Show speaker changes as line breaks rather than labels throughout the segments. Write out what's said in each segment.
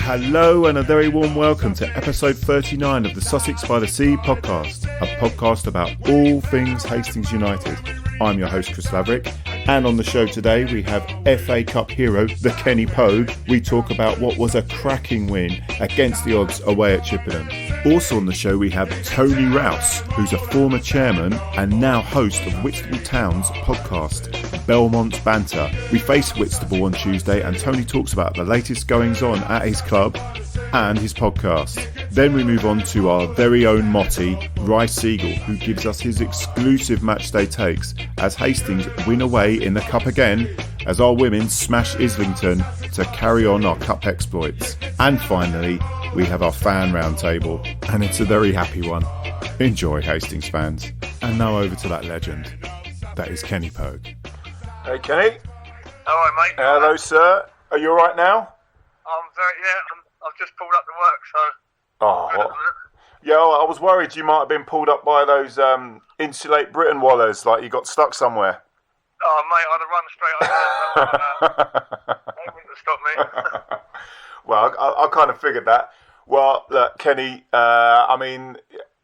Hello and a very warm welcome to episode 39 of the Sussex by the Sea podcast, a podcast about all things Hastings United. I'm your host Chris Laverick, and on the show today we have FA Cup hero, the Kenny Pogue. We talk about what was a cracking win against the odds away at Chippenham. Also on the show we have Tony Rouse, who's a former chairman and now host of Whitstable Town's podcast, BELMONT BANTER. We face Whitstable on Tuesday and Tony talks about the latest goings on at his club and his podcast. Then we move on to our very own Motty RY SEGAL, who gives us his exclusive matchday takes as Hastings win away in the cup again as our women smash Islington to carry on our cup exploits. And finally, we have our fan roundtable, and it's a very happy one. Enjoy, Hastings fans. And now over to that legend. That is Kenny Pogue.
Hey Kenny.
Hello mate.
Hello sir. Are you alright now?
I've just pulled up to work, so...
Oh, what? Yeah, I was worried you might have been pulled up by those Insulate Britain wallers, like you got stuck somewhere.
Oh mate, I'd have run straight over there. They wouldn't have stopped me.
Well, I kind of figured that. Well, look, Kenny, I mean,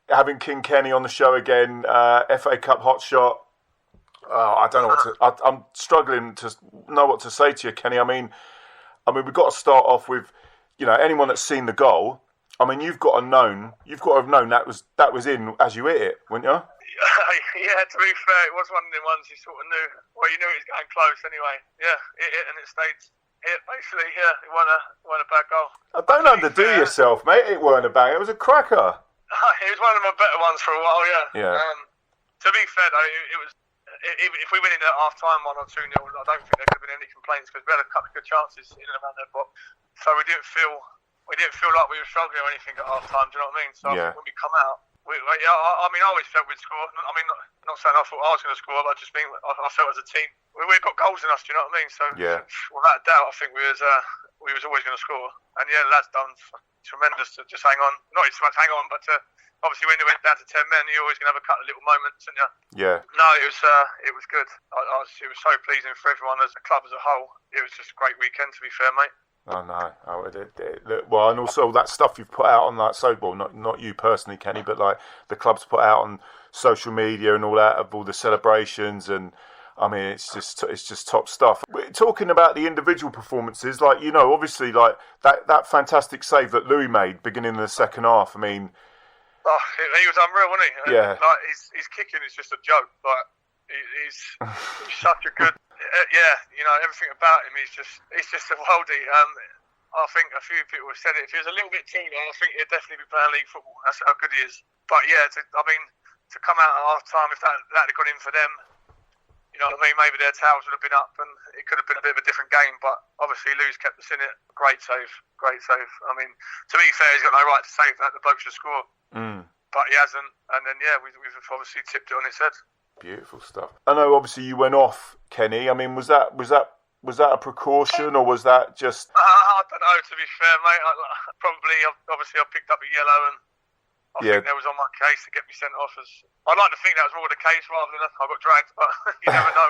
having King Kenny on the show again, FA Cup hotshot. I don't know what to... I'm struggling to know what to say to you, Kenny. I mean, we've got to start off with, you know, anyone that's seen the goal. I mean, you've got to have known that was in as you hit it, wouldn't you?
Yeah, to be fair, it was one of the ones you sort of knew. Well, you knew it was getting close anyway. Yeah, it hit and it stayed hit. Basically, yeah, it wasn't a bad goal.
Don't underdo yourself, mate. It weren't a bang. It was a cracker.
It was one of my better ones for a while, yeah.
Yeah.
To be fair, though, it was... If we win in at half-time 1 or 2-0, I don't think there could have been any complaints because we had a couple of good chances in and around their box. So we didn't feel like we were struggling or anything at half-time, do you know what I mean? So
yeah.
When we come out, I always felt we'd score. I mean, not saying I thought I was going to score, but I just mean I felt as a team, we've got goals in us, do you know what I mean? So
yeah.
Without a doubt, I think we was always going to score. And yeah, the lads done tremendous to just hang on. Not so much hang on, but obviously when they went down to 10 men, you're always going to have a couple of little moments, and
yeah.
No, it was good. It was so pleasing for everyone as a club as a whole. It was just a great weekend, to be fair, mate.
Oh no! Well, and also that stuff you've put out on that social, not you personally, Kenny, but like the club's put out on social media and all that of all the celebrations, and I mean it's just top stuff. We're talking about the individual performances, like you know, obviously like that fantastic save that Louis made beginning of the second half. I mean,
he was unreal, wasn't he?
Yeah.
Like his kicking is just a joke. Like he's such a good. Yeah, you know, everything about him, he's just a worldie. I think a few people have said it. If he was a little bit taller, I think he'd definitely be playing league football. That's how good he is. But yeah, to come out at half time, if that had gone in for them, you know what I mean, maybe their towels would have been up and it could have been a bit of a different game. But obviously, Lou's kept us in it. Great save. I mean, to be fair, he's got no right to save that. The bloke should score. But he hasn't. And then, yeah, we've obviously tipped it on its head. Beautiful stuff.
I know. Obviously, you went off, Kenny. I mean, was that a precaution or was that just?
I don't know. To be fair, mate, obviously I picked up a yellow, and I think that was on my case to get me sent off. I'd like to think that was more the case rather than I got dragged, but you never know.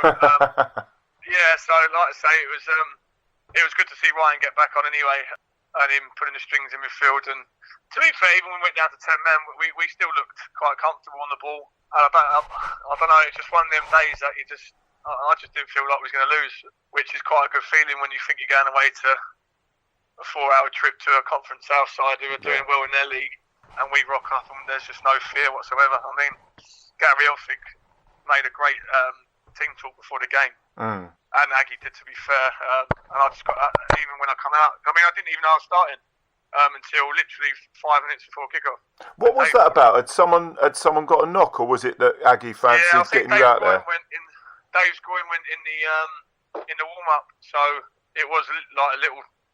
Yeah. So, like I say, it was good to see Ryan get back on anyway, and him putting the strings in midfield. And to be fair, even when we went down to 10 men, we still looked quite comfortable on the ball. I don't know, it's just one of them days that I just didn't feel like we was going to lose, which is quite a good feeling when you think you're going away to a 4-hour trip to a conference outside who are doing well in their league, and we rock up and there's just no fear whatsoever. I mean, Gary Elphick made a great team talk before the game, and Aggie did, to be fair, and I just got, even when I come out, I mean, I didn't even know I was starting. Until literally 5 minutes before kickoff.
What was that about? Had someone got a knock, or was it that Aggie fancied getting you out there?
Dave Scoring went in the warm up, so it was like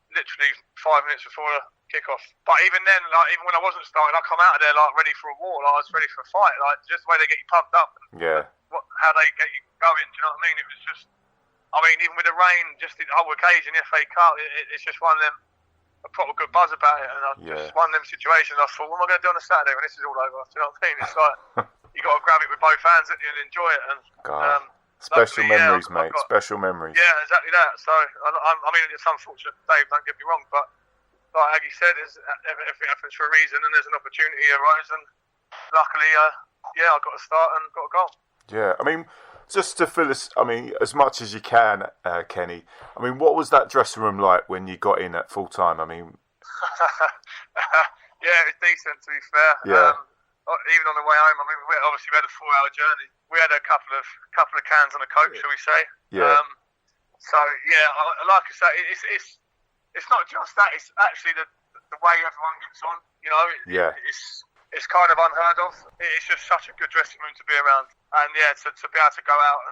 literally 5 minutes before the kickoff. But even then, like even when I wasn't starting, I come out of there like ready for a war. Like I was ready for a fight. Like just the way they get you pumped up. And how they get you going. Do you know what I mean? It was just. I mean, even with the rain, just the whole occasion, the FA Cup, it's just one of them. A proper good buzz about it, and just one of them situations. I thought, what am I going to do on a Saturday when this is all over? Do you know what I mean? It's like you got to grab it with both hands and enjoy it. And
special memories, mate. Special memories.
Yeah, exactly that. So I mean, it's unfortunate, Dave. Don't get me wrong, but like Aggie said, everything happens for a reason, and there's an opportunity arose, and luckily, I got a start and got a goal.
Yeah, I mean, just to fill us, I mean, as much as you can, Kenny. I mean, what was that dressing room like when you got in at full time? I mean,
yeah, it was decent, to be fair.
Yeah.
Even on the way home, I mean, we had a 4-hour journey. We had a couple of cans on a coach, shall we say?
Yeah.
So yeah, like I say, it's not just that. It's actually the way everyone gets on. You know, it's kind of unheard of. It's just such a good dressing room to be around, and yeah, to be able to go out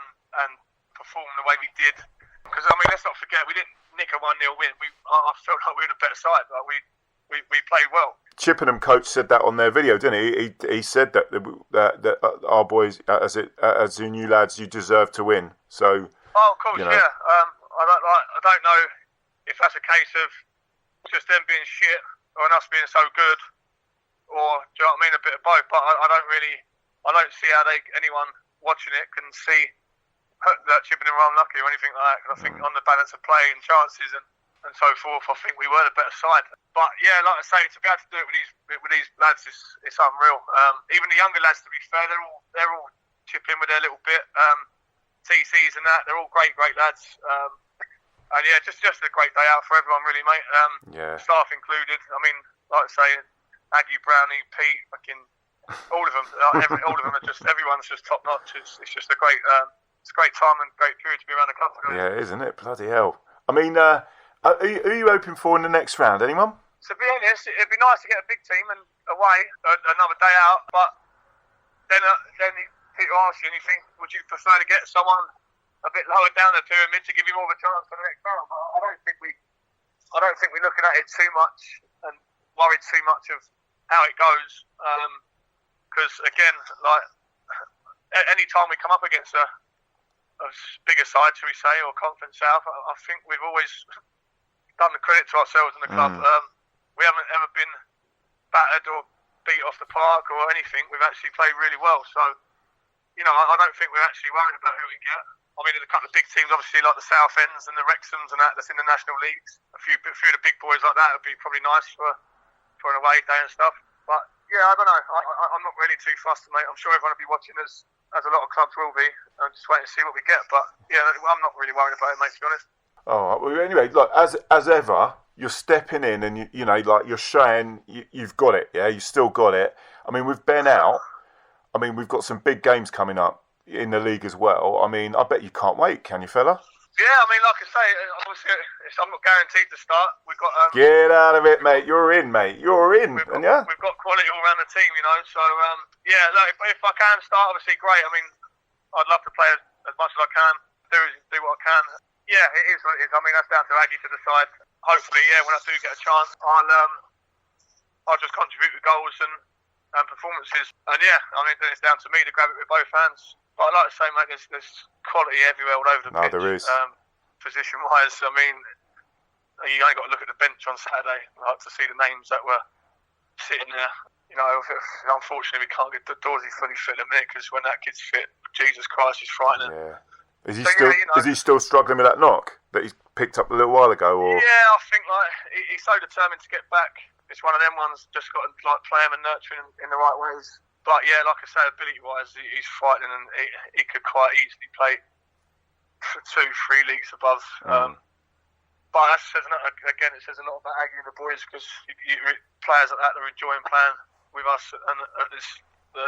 and perform the way we did. Because I mean, let's not forget, we didn't nick a 1-0 win. I felt like we were the better side. Like we played well.
Chippenham coach said that on their video, didn't he? He said that our boys, as the new lads, you deserve to win. So.
Oh, of course, yeah. I don't know if that's a case of just them being shit or us being so good, or do you know what I mean? A bit of both. But I don't see how anyone watching it can see that Chippenham were unlucky or anything like that. Cause I think on the balance of play and chances and so forth, I think we were the better side. But yeah, like I say, to be able to do it with these lads it's unreal. Even the younger lads, to be fair, they're all chip in with their little bit. TCs and that, they're all great lads. And yeah, just a great day out for everyone, really, mate. Staff included. I mean, like I say, Aggie, Brownie, Pete, fucking all of them. All of them are just. Everyone's just top notch. It's just a great, it's a great time and great period to be around the club.
Yeah, isn't it? Bloody hell. I mean, are you hoping for in the next round? Anyone?
To be honest, it'd be nice to get a big team and away another day out, but then people ask you and you think, would you prefer to get someone a bit lower down the pyramid to give you more of a chance for the next round? But I don't think we're looking at it too much and worried too much of how it goes. Because again, like any time we come up against a bigger side, shall we say, or Conference South, I think we've always done the credit to ourselves in the club. We haven't ever been battered or beat off the park or anything. We've actually played really well. So, you know, I don't think we're actually worried about who we get. I mean, there's a couple of big teams, obviously, like the South Ends and the Wrexhams and that's in the national leagues. A few of the big boys like that would be probably nice for an away day and stuff. But yeah, I don't know. I'm not really too fussed, mate. I'm sure everyone will be watching us, as a lot of clubs will be, and just wait and see what we get. But yeah, I'm not really worried about it, mate, to be honest.
Oh, well, anyway, look, as ever, you're stepping in and you know, like you're showing you've got it. Yeah, you still got it. I mean, with Ben out, I mean, we've got some big games coming up in the league as well. I mean, I bet you can't wait, can you, fella?
Yeah, I mean, like I say, obviously, I'm not guaranteed to start. We've got
get out of it, mate. You're in, mate. You're in,
we've got quality all around the team, you know. So yeah, look, if I can start, obviously, great. I mean, I'd love to play as much as I can, do what I can. Yeah, it is what it is. I mean, that's down to Aggie to decide. Hopefully, yeah, when I do get a chance, I'll just contribute with goals and performances. And yeah, I mean, then it's down to me to grab it with both hands. But I'd like to say, mate, there's quality everywhere all over the pitch.
There is.
Position-wise, I mean, you only got to look at the bench on Saturday, like, to see the names that were sitting there. You know, unfortunately, we can't get Dorsey fully fit in a minute because when that kid's fit, Jesus Christ, he's frightening.
Yeah. Is he still struggling with that knock that he's picked up a little while ago? Or?
Yeah, I think like he's so determined to get back. It's one of them ones, just got to like play him and nurture him in the right ways. But yeah, like I say, ability-wise, he's frightening and he could quite easily play 2-3 leagues above. But that says again, it says a lot about Aggie and the boys because players like that are enjoying playing with us at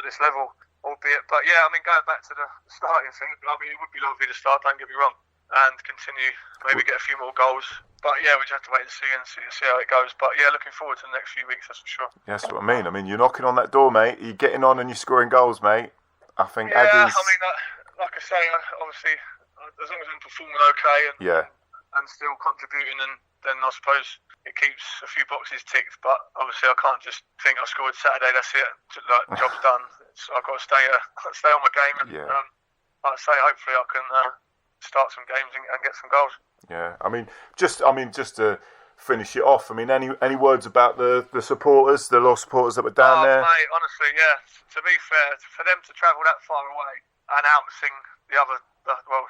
this level. Albeit, but yeah, I mean, going back to the starting thing, I mean, it would be lovely to start, don't get me wrong, and continue, maybe get a few more goals. But yeah, we just have to wait and see how it goes. But yeah, looking forward to the next few weeks, that's for sure.
That's what I mean. I mean, you're knocking on that door, mate. You're getting on and you're scoring goals, mate. I think
yeah,
Aggie's...
I mean, like I say, obviously, as long as I'm performing okay and still contributing, and then I suppose it keeps a few boxes ticked. But obviously, I can't just think I scored Saturday, that's it, like, job's done. So I've got to stay on my game, and like I say, hopefully I can start some games and get some goals.
Yeah, I mean, just to finish it off, I mean, any words about the supporters, the lost supporters that were down there?
Mate, honestly, yeah. To be fair, for them to travel that far away and out-sing the other,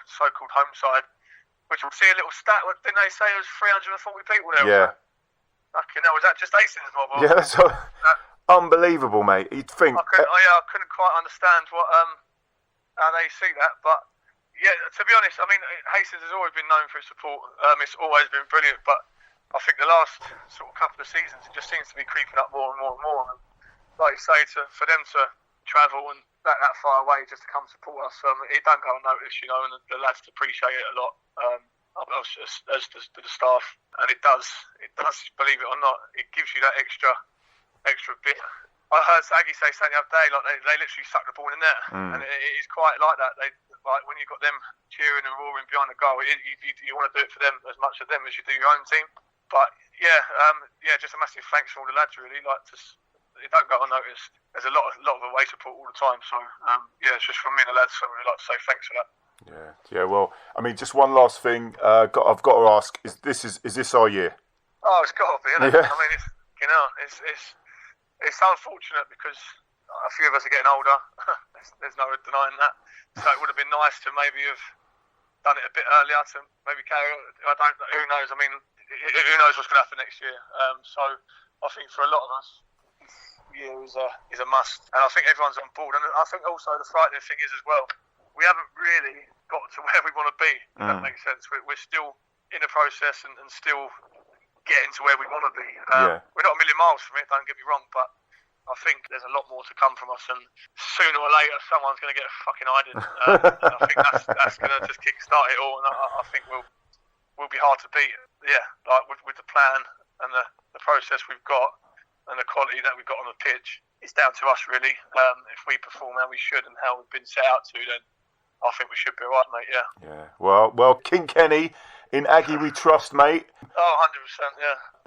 so-called home side, which I see a little stat. Didn't they say there was 340 people there?
Yeah.
Fucking hell, was that just Hastings mob?
Yeah, that's unbelievable, mate. You'd think.
I couldn't quite understand how they see that, but yeah, to be honest, I mean, Hastings has always been known for its support. It's always been brilliant, but I think the last sort of couple of seasons, it just seems to be creeping up more and more and more. And like you say, for them to travel and that far away just to come support us, it don't go unnoticed, you know, and the lads appreciate it a lot. As the staff, and it does, believe it or not, it gives you that extra bit. I heard Aggie say something the other day, like they literally suck the ball in the net, and it is quite like that. They like when you've got them cheering and roaring behind the goal, you want to do it for them as much of them as you do your own team. But yeah, just a massive thanks for all the lads, really. Like, it don't go unnoticed. There's a lot of away support all the time, so it's just from me and the lads. So I'd really like to say thanks for that.
Yeah. Well, I mean, just one last thing. I've got to ask: is this our year?
Oh, it's got to be, isn't it? I mean, it's unfortunate because a few of us are getting older. There's no denying that. So it would have been nice to maybe have done it a bit earlier to maybe carry on. Who knows? I mean, who knows what's going to happen next year? So I think for a lot of us, this year is a must, and I think everyone's on board. And I think also the frightening thing is as well, we haven't really got to where we want to be, if that makes sense. We're still in the process and still getting to where we want to be. We're not a million miles from it, don't get me wrong, but I think there's a lot more to come from us, and sooner or later someone's going to get a fucking hiding. And I think that's going to just kick-start it all, and I think we'll be hard to beat. Yeah, like with the plan and the process we've got and the quality that we've got on the pitch, it's down to us really. If we perform how we should and how we've been set out to, then I think we should be right, mate,
Yeah. Well, King Kenny, in Aggie we trust, mate.
Oh,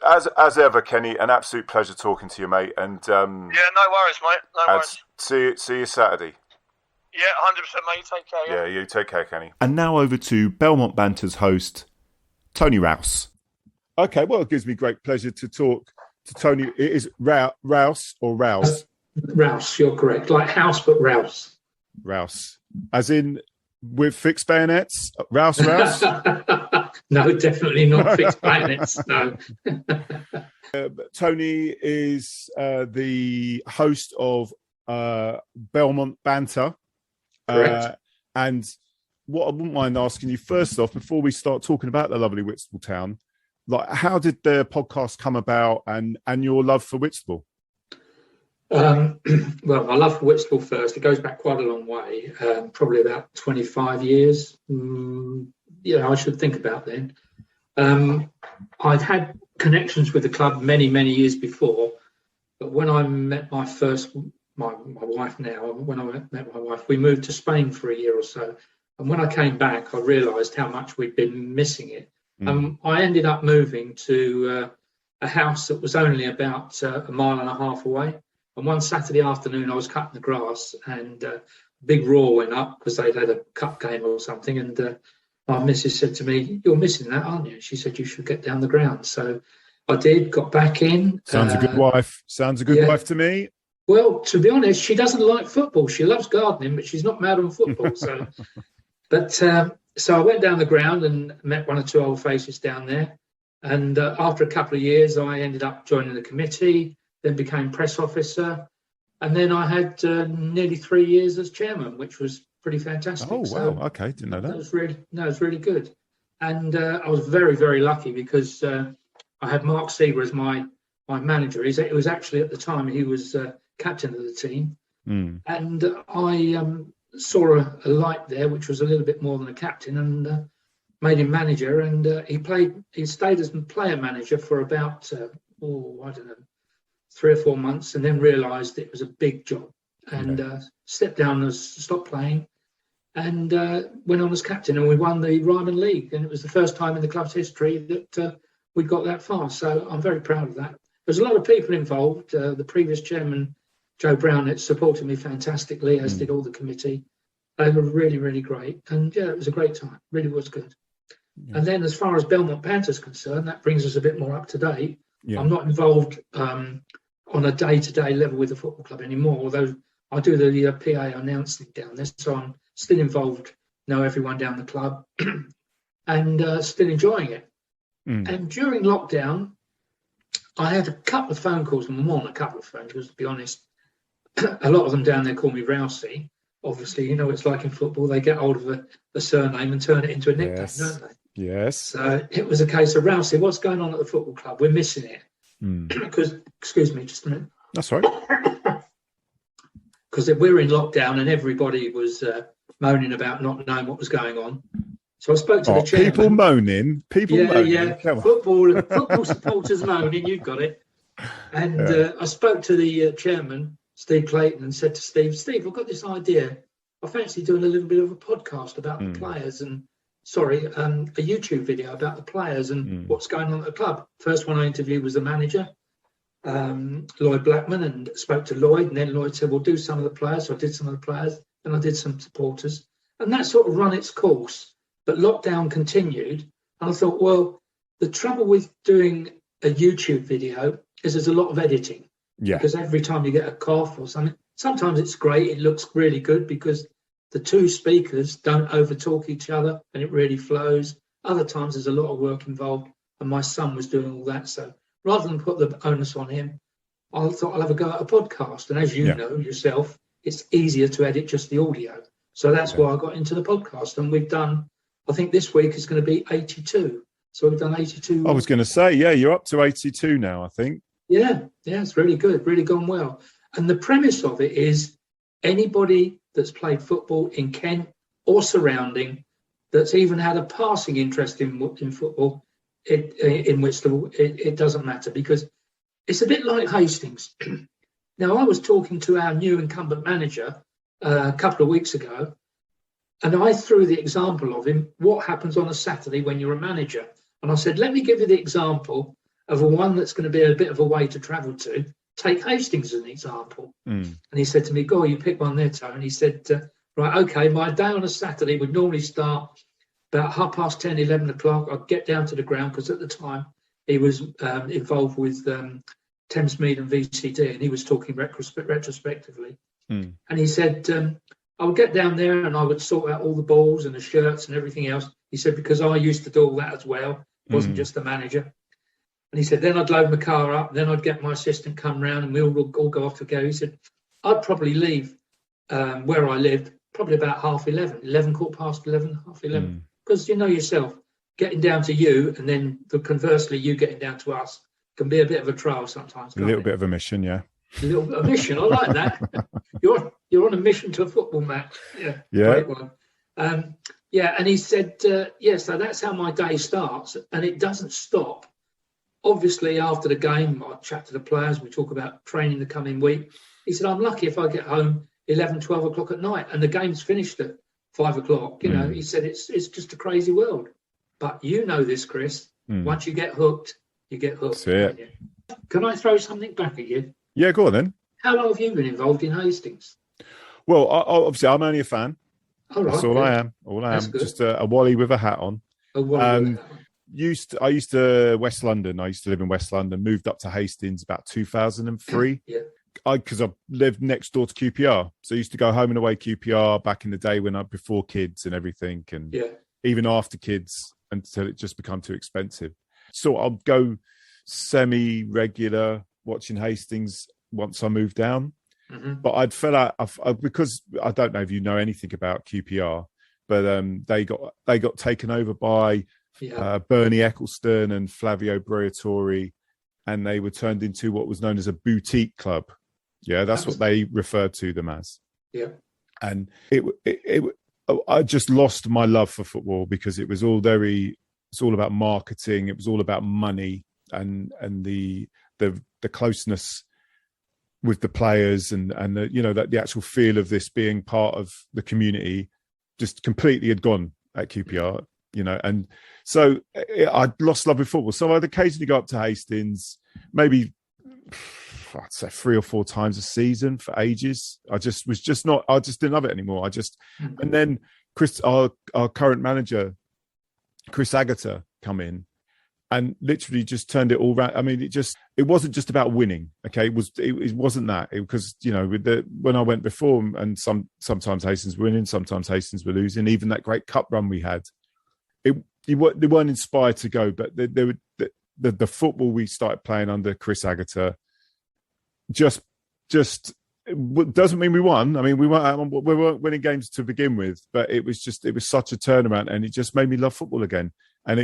100%, yeah.
As ever, Kenny, an absolute pleasure talking to you, mate. And
yeah, no worries, mate. No worries.
See you Saturday.
Yeah, 100%, mate. You take care,
Yeah, you take care, Kenny.
And now over to Belmont Banter's host, Tony Rouse. Okay, well, it gives me great pleasure to talk to Tony. It is Rouse or Rouse?
Rouse, you're correct. Like house, but Rouse.
Rouse. As in with fixed bayonets? Rouse?
No, definitely not fixed bayonets, no.
Tony is the host of Belmont Banter.
Correct.
And what I wouldn't mind asking you first off, before we start talking about the lovely Whitstable town, like how did the podcast come about and your love for Whitstable?
Well, my love for Whitstable first, it goes back quite a long way, probably about 25 years. I should think about then. I'd had connections with the club many, many years before, but when I met my wife now, when I met my wife, we moved to Spain for a year or so. And when I came back, I realised how much we'd been missing it. I ended up moving to a house that was only about a mile and a half away. And one Saturday afternoon, I was cutting the grass and a big roar went up because they'd had a cup game or something. And my missus said to me, "You're missing that, aren't you?" She said, "You should get down the ground." So I did, got back in.
Sounds a good wife. Sounds a good wife to me.
Well, to be honest, she doesn't like football. She loves gardening, but she's not mad on football. So I went down the ground and met one or two old faces down there. And after a couple of years, I ended up joining the committee, then became press officer. And then I had nearly 3 years as chairman, which was pretty fantastic.
Oh, wow. So okay. Didn't know that.
It was really good. And I was very, very lucky because I had Mark Seaver as my manager. It was actually at the time he was captain of the team. And I saw a light there, which was a little bit more than a captain, and made him manager. And he stayed as player manager for about, 3 or 4 months, and then realised it was a big job and stepped down stopped playing and went on as captain, and we won the Ryman League, and it was the first time in the club's history that we got that far. So I'm very proud of that. There's a lot of people involved. The previous chairman, Joe Brown, had supported me fantastically, as did all the committee. They were really, really great. And yeah, it was a great time. Really was good. Yeah. And then as far as Belmont Banter is concerned, that brings us a bit more up to date. Yeah. I'm not involved on a day-to-day level with the football club anymore, although I do the PA announcing down there. So I'm still involved, know everyone down the club and still enjoying it. And during lockdown, I had a couple of phone calls, and more than a couple of phone calls, to be honest. A lot of them down there call me Rousey. Obviously, you know what it's like in football. They get hold of a surname and turn it into a nickname, don't they?
Yes.
So it was a case of, Rousey, what's going on at the football club? We're missing it. Because, excuse me, just a minute.
That's right.
Because we're in lockdown and everybody was moaning about not knowing what was going on. So I spoke to the chairman.
People moaning.
Yeah. Football supporters moaning. You've got it. And I spoke to the chairman, Steve Clayton, and said to Steve, I've got this idea. I fancy doing a little bit of a podcast about the players and, a YouTube video about the players and what's going on at the club. First one I interviewed was the manager, Lloyd Blackman, and spoke to Lloyd. And then Lloyd said, we'll do some of the players. So I did some of the players, and I did some supporters. And that sort of run its course. But lockdown continued. And I thought, well, the trouble with doing a YouTube video is there's a lot of editing.
Yeah.
Because every time you get a cough or something, sometimes it's great. It looks really good because the two speakers don't overtalk each other and it really flows. Other times there's a lot of work involved, and my son was doing all that. So rather than put the onus on him, I thought I'll have a go at a podcast. And as you know yourself, it's easier to edit just the audio. So that's why I got into the podcast. And we've done, I think this week is going to be 82. So we've done 82.
I was going to say, you're up to 82 now, I think.
Yeah, it's really good, really gone well. And the premise of it is anybody that's played football in Kent or surrounding, that's even had a passing interest in football, in Whitstable, it doesn't matter, because it's a bit like Hastings. Now, I was talking to our new incumbent manager a couple of weeks ago, and I threw the example of him, what happens on a Saturday when you're a manager? And I said, let me give you the example of one that's going to be a bit of a way to travel to. Take Hastings as an example. And he said to me, "Go, you pick one there, Tone." He said, right, okay, my day on a Saturday would normally start about 10:30, 11 o'clock. I'd get down to the ground because at the time he was involved with Thamesmead and VCD, and he was talking retrospectively. And he said, I would get down there and I would sort out all the balls and the shirts and everything else. He said, because I used to do all that as well. It wasn't just the manager. And he said, then I'd load my car up, then I'd get my assistant come round and we'll all go off to go. He said, I'd probably leave where I lived probably about 11:30, 11:15, 11:30. Because you know yourself, getting down to you and then conversely you getting down to us can be a bit of a trial sometimes.
A little bit of a mission, yeah.
A little bit of a mission, I like that. You're on a mission to a football match. Yeah. Great one. And he said, so that's how my day starts, and it doesn't stop. Obviously, after the game, I chat to the players. We talk about training the coming week. He said, I'm lucky if I get home 11, 12 o'clock at night and the game's finished at 5 o'clock. You know, he said, it's just a crazy world. But you know this, Chris. Once you get hooked, you get hooked.
That's it.
Can I throw something back at you?
Yeah, go on then.
How long have you been involved in Hastings?
Well, obviously, I'm only a fan.
Oh, right,
that's all I am. Just a Wally with a hat on.
A Wally with a hat on.
I used to West London. I used to live in West London. Moved up to Hastings about 2003.
Yeah.
Because I lived next door to QPR, so I used to go home and away QPR back in the day before kids and everything, and even after kids until it just became too expensive. So I'll go semi-regular watching Hastings once I moved down. But I'd fell out because I don't know if you know anything about QPR, but they got taken over by Bernie Eccleston and Flavio Briatore, and they were turned into what was known as a boutique club. Yeah, that's what they referred to them as. Yeah, and I just lost my love for football because it's all about marketing. It was all about money and the closeness with the players and the actual feel of this being part of the community just completely had gone at QPR. And so I'd lost love with football. So I'd occasionally go up to Hastings, maybe I'd say 3 or 4 times a season for ages. I just didn't love it anymore. And then Chris, our current manager, Chris Agata, come in and literally just turned it all around. I mean, it wasn't just about winning. Okay. It wasn't that, because, when I went before, and sometimes Hastings were winning, sometimes Hastings were losing, even that great cup run we had, they weren't inspired to go, but the football we started playing under Chris Agata just doesn't mean we won. I mean, we weren't winning games to begin with, but it was such a turnaround, and it just made me love football again. And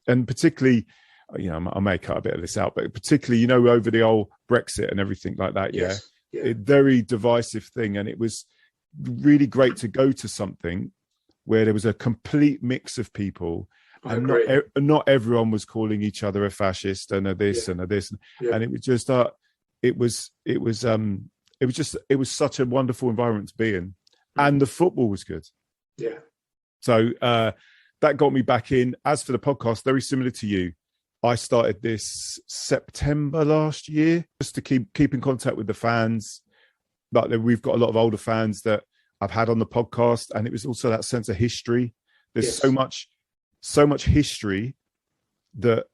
and particularly, I may cut a bit of this out, but particularly, over the old Brexit and everything like that.
Yes. Yeah.
A very divisive thing. And it was really great to go to something where there was a complete mix of people. And not everyone was calling each other a fascist and a this and a this. Yeah. And it was just, it was such a wonderful environment to be in, and the football was good.
Yeah.
So that got me back in. As for the podcast, very similar to you, I started this September last year just to keep in contact with the fans. Like, we've got a lot of older fans that I've had on the podcast, and it was also that sense of history. There's so much history that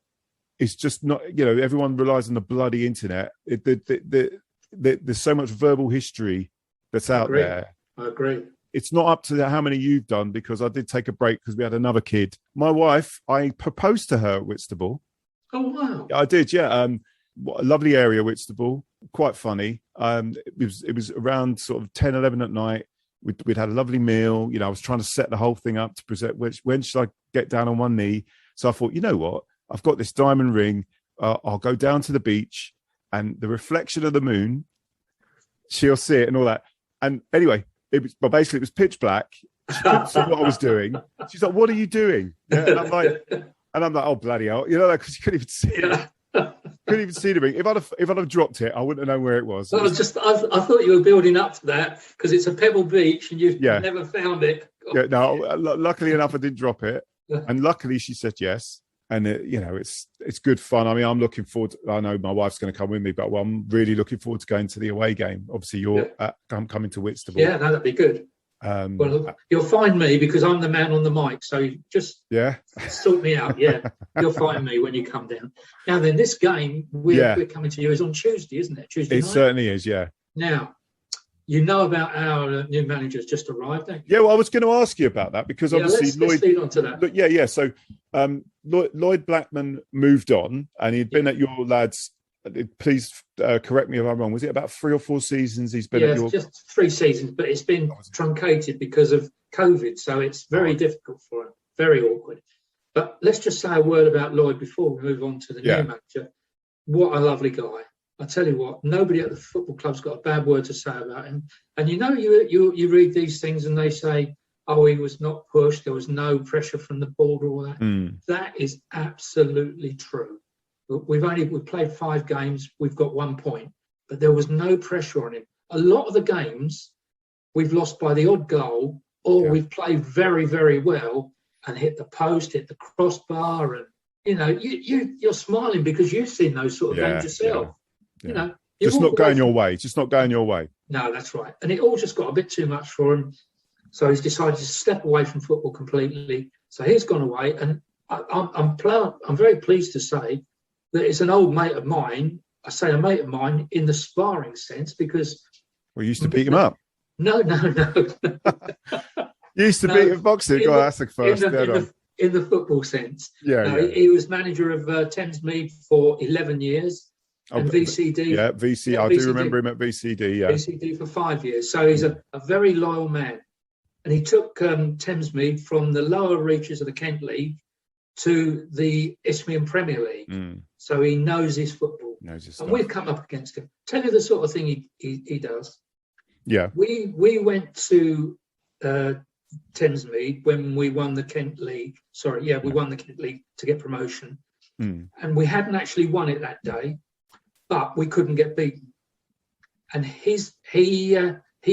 is just not, everyone relies on the bloody internet. There's so much verbal history that's out there.
I agree.
It's not up to how many you've done, because I did take a break because we had another kid. My wife, I proposed to her at Whitstable.
Oh, wow.
I did, yeah. What a lovely area, Whitstable. Quite funny. It was around sort of 10, 11 at night. We'd had a lovely meal. I was trying to set the whole thing up to present. When should I get down on one knee? So I thought, you know what? I've got this diamond ring. I'll go down to the beach, and the reflection of the moon, she'll see it and all that. And anyway, basically it was pitch black. She couldn't see what I was doing. She's like, "What are you doing?" Yeah, and I'm like, "Oh, bloody hell!" Because you couldn't even see it. Couldn't even see the ring. If I'd have dropped it, I wouldn't have known where it was.
I thought you were building up to that because it's a pebble beach and you've never found it.
Yeah, no. Luckily enough, I didn't drop it, and luckily she said yes. And it's good fun. I mean, I'm looking forward to, I know my wife's going to come with me, but I'm really looking forward to going to the away game. Obviously, you're coming to Whitstable.
Yeah, no, that'd be good. Well, you'll find me because I'm the man on the mic. So you just sort me out. Yeah, you'll find me when you come down. Now then, this game we're coming to you is on Tuesday, isn't it? Tuesday night?
It certainly is, yeah.
Now, you know about our new manager's just arrived, don't you?
Yeah, well, I was going to ask you about that because obviously
let's lead on to that.
Yeah. So Lloyd Blackman moved on, and he'd been at your lads. Please correct me if I'm wrong. Was it about 3 or 4 seasons he's been at your? Just
3 seasons, but it's been truncated because of COVID, so it's very difficult for him. Very awkward. But let's just say a word about Lloyd before we move on to the new manager. What a lovely guy. I tell you what, nobody at the football club's got a bad word to say about him. And you read these things and they say, oh, he was not pushed, there was no pressure from the board or all that. That is absolutely true. We've played 5 games, we've got 1 point, but there was no pressure on him. A lot of the games we've lost by the odd goal, or we've played very, very well and hit the post, hit the crossbar, and you're smiling because you've seen those sort of games yourself.
Yeah. Just not going your way. No,
that's right. And it all just got a bit too much for him. So he's decided to step away from football completely. So he's gone away. And I'm very pleased to say that it's an old mate of mine. I say a mate of mine in the sparring sense because...
We used to beat him up.
No.
You used to beat him boxing? That's the first.
In the football sense. He was manager of Thamesmead for 11 years. And VCD.
Yeah, VCD. I do remember him at VCD. Yeah,
VCD for 5 years. So he's a very loyal man. And he took Thamesmead from the lower reaches of the Kent League to the Isthmian Premier League. So he knows his football. And we've come up against him. Tell you the sort of thing he does.
Yeah.
We went to Thamesmead when we won the Kent League. We won the Kent League to get promotion. And we hadn't actually won it that day. But we couldn't get beaten, and he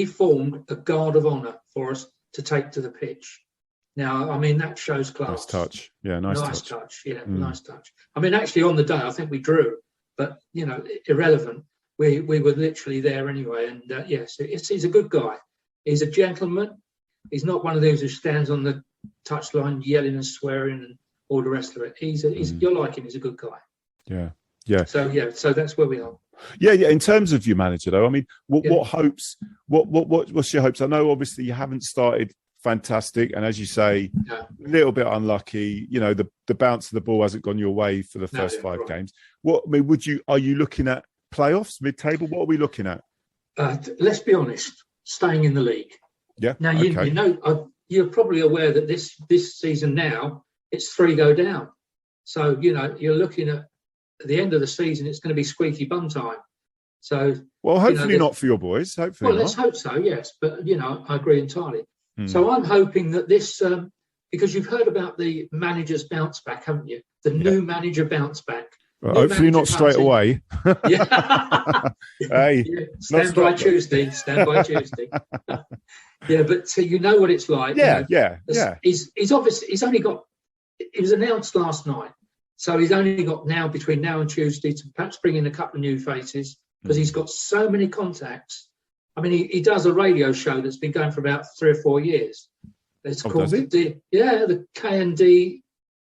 formed a guard of honour for us to take to the pitch. Now, I mean, that shows class.
Nice touch, yeah, nice
touch. Yeah, nice touch. I mean, actually, on the day, I think we drew, but irrelevant. We were literally there anyway, and he's a good guy. He's a gentleman. He's not one of those who stands on the touchline yelling and swearing and all the rest of it. You'll like him. He's a good guy.
Yeah.
So that's where we are.
Yeah. In terms of your manager, though, I mean, what hopes? What's your hopes? I know, obviously, you haven't started fantastic. And as you say, a little bit unlucky. You know, the bounce of the ball hasn't gone your way for the first 5 games. Are you looking at playoffs, mid-table? What are we looking at?
Let's be honest, staying in the league.
Yeah.
Now, you're probably aware that this season now, it's 3 go down. So, you're looking at the end of the season, it's going to be squeaky bum time. So,
well, hopefully not for your boys. Hopefully
well, let's hope so, yes. But, I agree entirely. So I'm hoping that this, because you've heard about the manager's bounce back, haven't you? The new manager bounce back.
Well, hopefully not straight away.
Yeah.
Hey,
stand by Tuesday. Yeah, but you know what it's like.
Yeah.
He's obviously, it was announced last night. So he's only got now between now and Tuesday to perhaps bring in a couple of new faces, because he's got so many contacts. I mean, he does a radio show that's been going for about 3 or 4 years. It's called the K&D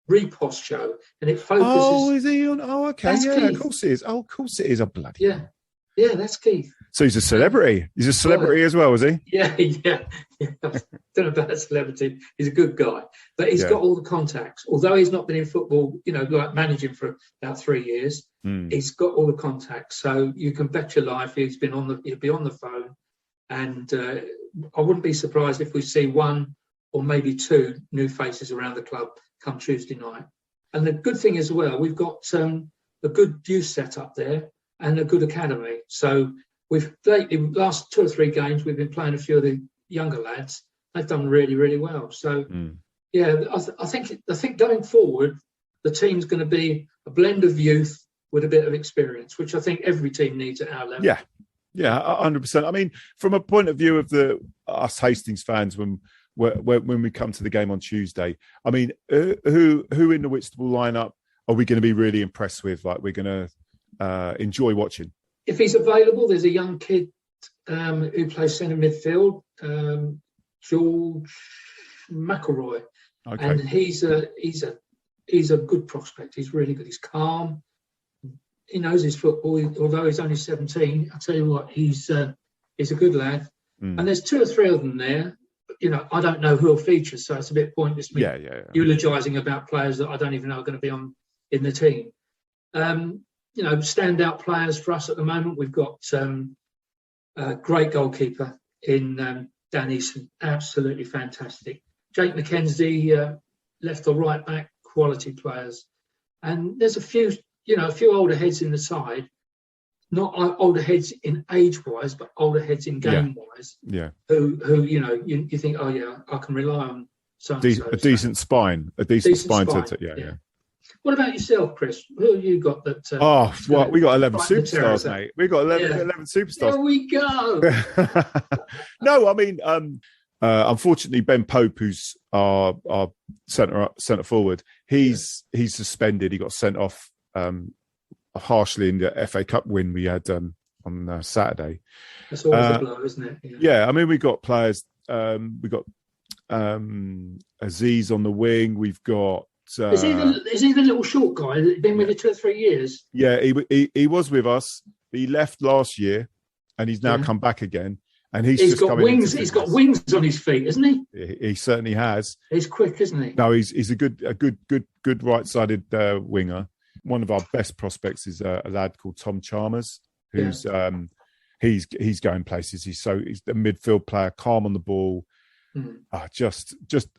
Repost Show, and it focuses.
Oh, is he on? Oh, okay,
That's
yeah,
Keith.
of course it is. Oh, of course it is. A bloody
yeah, that's Keith.
So he's a celebrity. He's a celebrity as well, is he?
Yeah. I don't know about celebrity. He's a good guy, but he's got all the contacts. Although he's not been in football, like managing for about 3 years, he's got all the contacts. So you can bet your life he'll be on the phone, and I wouldn't be surprised if we see 1 or maybe 2 new faces around the club come Tuesday night. And the good thing as well, we've got a good youth set up there and a good academy. So we've lately, last 2 or 3 games, we've been playing a few of the younger lads. They've done really, really well. So I think going forward, the team's going to be a blend of youth with a bit of experience, which I think every team needs at our level.
Yeah, 100%. I mean, from a point of view of us Hastings fans, when we come to the game on Tuesday, I mean, who in the Whitstable lineup are we going to be really impressed with? Like, we're going to enjoy watching.
If he's available, there's a young kid who plays centre midfield, George McElroy, and he's a good prospect. He's really good. He's calm. He knows his football. Although he's only 17, I tell you what, he's a good lad. And there's 2 or 3 of them there. I don't know who'll feature, so it's a bit pointless me eulogising about players that I don't even know are going to be in the team. Standout players for us at the moment. We've got a great goalkeeper in Dan Easton, absolutely fantastic. Jake McKenzie, left or right back, quality players. And there's a few older heads in the side, not older heads in age-wise, but older heads in game-wise.
Yeah.
Who you think, oh yeah, I can rely on so-and-so.
A decent spine. A decent spine. Yeah.
What about yourself, Chris? Who have you got that?
We got 11 superstars, mate. We got 11 superstars.
There we go.
No, I mean, unfortunately, Ben Pope, who's our centre forward, he's suspended. He got sent off harshly in the FA Cup win we had on Saturday.
That's always a blow, isn't it?
Yeah, I mean, we got players. We got Aziz on the wing. We've got.
Is he the little short guy that's been with you 2 or 3 years? Yeah,
he was with us. He left last year, and he's now come back again. And
he's got wings. He's got wings on his feet, isn't he?
He certainly has.
He's quick, isn't he?
No, he's a good right-sided winger. One of our best prospects is a lad called Tom Chalmers, who's he's going places. He's a midfield player, calm on the ball. Just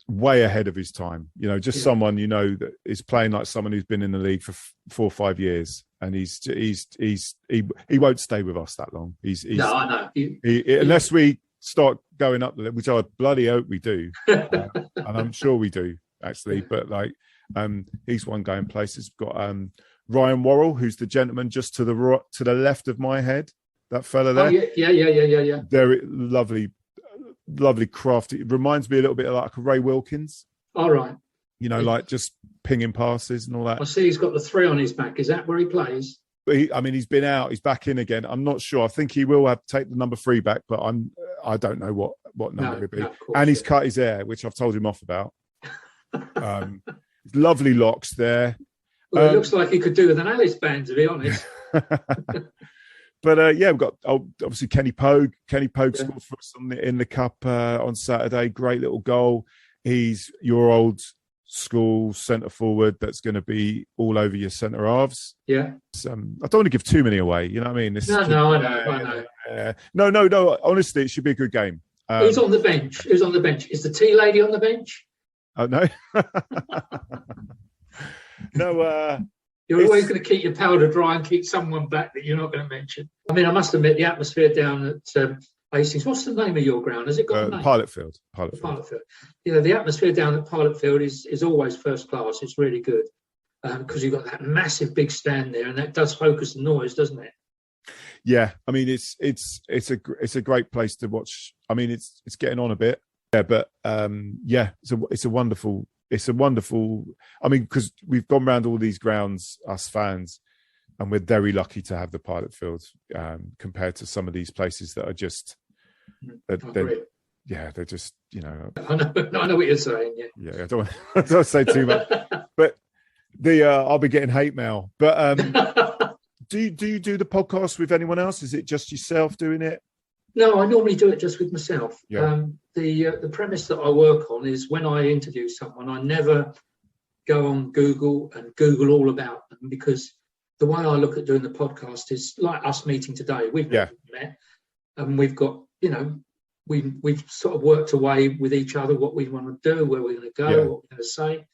way ahead of his time, someone that is playing like someone who's been in the league for 4 or 5 years, and he won't stay with us that long.
No, I know.
Unless we start going up, which I bloody hope we do, and I'm sure we do actually. But he's one going places. We've got Ryan Worrell, who's the gentleman just to the left of my head. That fella there.
Oh, yeah.
Very lovely crafty. It reminds me a little bit like Ray Wilkins.
All right.
Like just pinging passes and all that.
I see he's got the 3 on his back. Is that where he plays?
He's been out. He's back in again. I'm not sure. I think he will have to take the number 3 back, but I don't know what number it'll be. And he's cut his hair, which I've told him off about. Lovely locks there.
Well, it looks like he could do with an Alice band, to be honest.
yeah, we've got obviously Kenny Pogue. Kenny Pogue scored for us in the cup on Saturday. Great little goal. He's your old school centre forward that's going to be all over your centre halves.
Yeah.
I don't want to give too many away. You know what I mean?
I know.
No. Honestly, it should be a good game.
Who's on the bench? Is the tea lady on the bench?
Oh no. No.
You're always going to keep your powder dry and keep someone back that you're not going to mention. I mean, I must admit, the atmosphere down at Hastings. What's the name of your ground? Has it got a name?
Pilot Field.
You know, the atmosphere down at Pilot Field is always first class. It's really good because you've got that massive big stand there, and that does focus the noise, doesn't it?
Yeah, I mean, it's a great place to watch. I mean, it's getting on a bit, but yeah, it's a wonderful. I mean, because we've gone around all these grounds, us fans, and we're very lucky to have the Pilot Field compared to some of these places that are just, they're just, you know.
I know what you're saying.
Yeah, I don't want to say too much, but I'll be getting hate mail. But do you do the podcast with anyone else? Is it just yourself doing it?
No, I normally do it just with myself.
Yeah.
The premise that I work on is when I interview someone, I never go on Google and Google all about them, because the way I look at doing the podcast is like us meeting today. We've met, and we've got, you know, we've sort of worked away with each other what we want to do, where we're going to go, what we're going to say.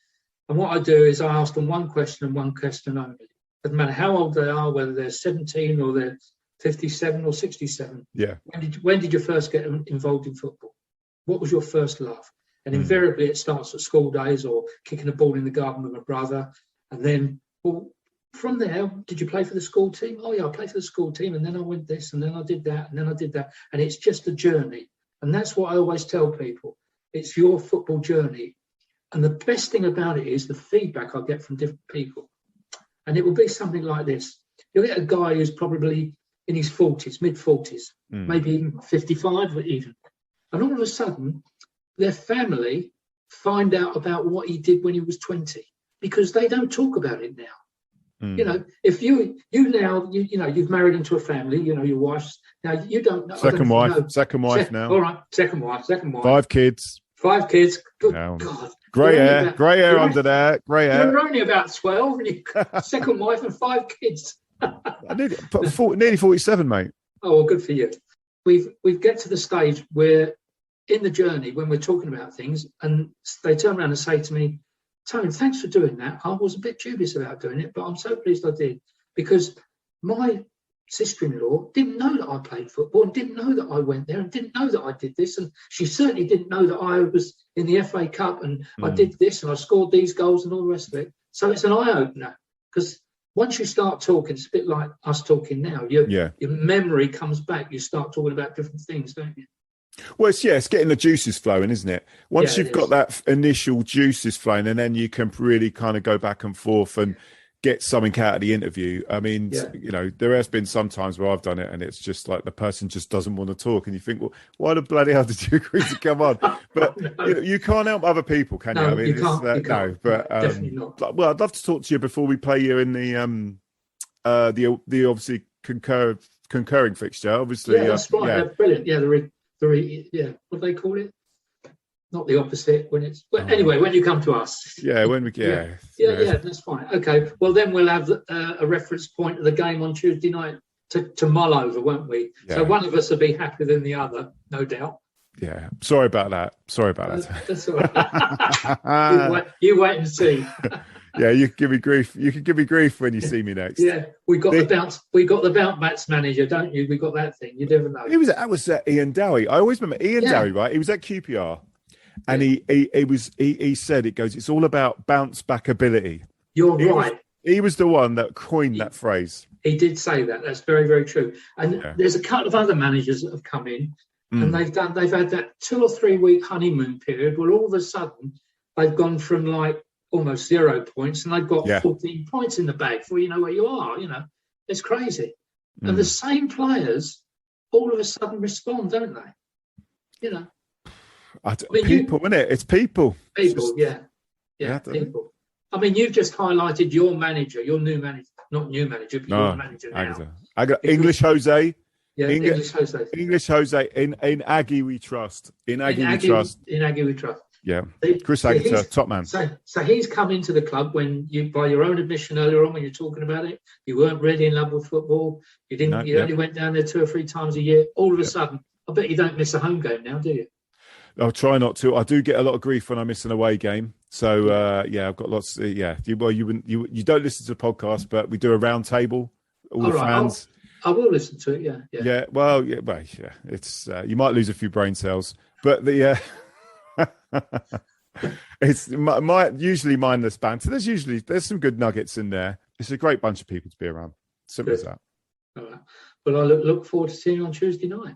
And what I do is I ask them one question and one question only. Doesn't matter how old they are, whether they're 17 or they're 57 or 67.
Yeah.
When did you first get involved in football? What was your first love? And invariably it starts at school days or kicking a ball in the garden with my brother. And then, well, from there, did you play for the school team? Oh yeah, I played for the school team, and then I went this, and then I did that, and then I did that. And it's just a journey. And that's what I always tell people. It's your football journey. And the best thing about it is the feedback I get from different people. And it will be something like this. You'll get a guy who's probably in his 40s, mid-40s, maybe even 55 even. And all of a sudden, their family find out about what he did when he was 20, because they don't talk about it now. You know, if you now, you've married into a family, you know, your wife's, now you don't know.
Second wife now.
All right, second wife.
5 kids.
Good
no.
God.
Grey hair under there, grey hair.
You're only about 12, and you second wife and 5 kids.
Nearly 47, mate.
Oh, well, good for you. We've get to the stage where in the journey, when we're talking about things, and they turn around and say to me, Tony, thanks for doing that. I was a bit dubious about doing it, but I'm so pleased I did, because my sister-in-law didn't know that I played football, and didn't know that I went there, and didn't know that I did this, and she certainly didn't know that I was in the FA Cup and I did this and I scored these goals and all the rest of it. So it's an eye-opener, because once you start talking, it's a bit like us talking now. Your memory comes back. You start talking about different things, don't you?
Well, it's getting the juices flowing, isn't it? Once you've got that initial juices flowing, and then you can really kind of go back and forth and get something out of the interview. I mean, you know, there has been some times where I've done it and it's just like the person just doesn't want to talk, and you think, well, why the bloody hell did you agree to come on? But you can't help other people, can you?
No,
I mean,
you can't.
No, but
definitely not.
Well, I'd love to talk to you before we play you in the obviously concurring fixture. Obviously,
that's right.
Yeah.
They're brilliant. Yeah, what do they call it? Not the opposite, when it's anyway, when you come to us.
Yeah, when we
that's fine. Okay, well then we'll have a reference point of the game on Tuesday night to mull over, won't we?
Yeah.
So one of us will be happier than the other, no doubt.
Yeah, sorry about that.
That's all right. you wait and see.
Yeah, you can give me grief. You can give me grief when you see me next.
Yeah, we got the bounce bats manager, don't you? We got that thing. You never know.
That was Ian Dowie. I always remember Ian Dowie, right? He was at QPR, and he said it's all about bounce back ability.
You're right.
He was the one that coined that phrase.
He did say that. That's very, very true. And there's a couple of other managers that have come in, and they've had that 2 or 3 week honeymoon period where all of a sudden they've gone from like almost 0 points, and they've got 14 points in the bag before you know where you are. You know, it's crazy. And the same players all of a sudden respond, don't they? You know,
people, isn't it? It's people.
People, yeah, people. I mean, you've just highlighted your manager, your new manager. not new manager, but your manager now.
English Jose.
Yeah, English Jose.
English Jose. In Aggie we trust. In Aggie we trust. Yeah. Chris Agata, top man.
So he's come into the club when you, by your own admission earlier on when you're talking about it, you weren't really in love with football. You didn't. You only went down there 2 or 3 times a year. All of a sudden, I bet you don't miss a home game now, do you?
I'll try not to. I do get a lot of grief when I miss an away game. So I've got lots. You don't listen to the podcast, but we do a round table. All the fans.
I will listen to it. Yeah.
It's you might lose a few brain cells, but the it's usually mindless banter. There's some good nuggets in there. It's a great bunch of people to be around. Simple as that.
All right. But I look forward to seeing you on Tuesday night.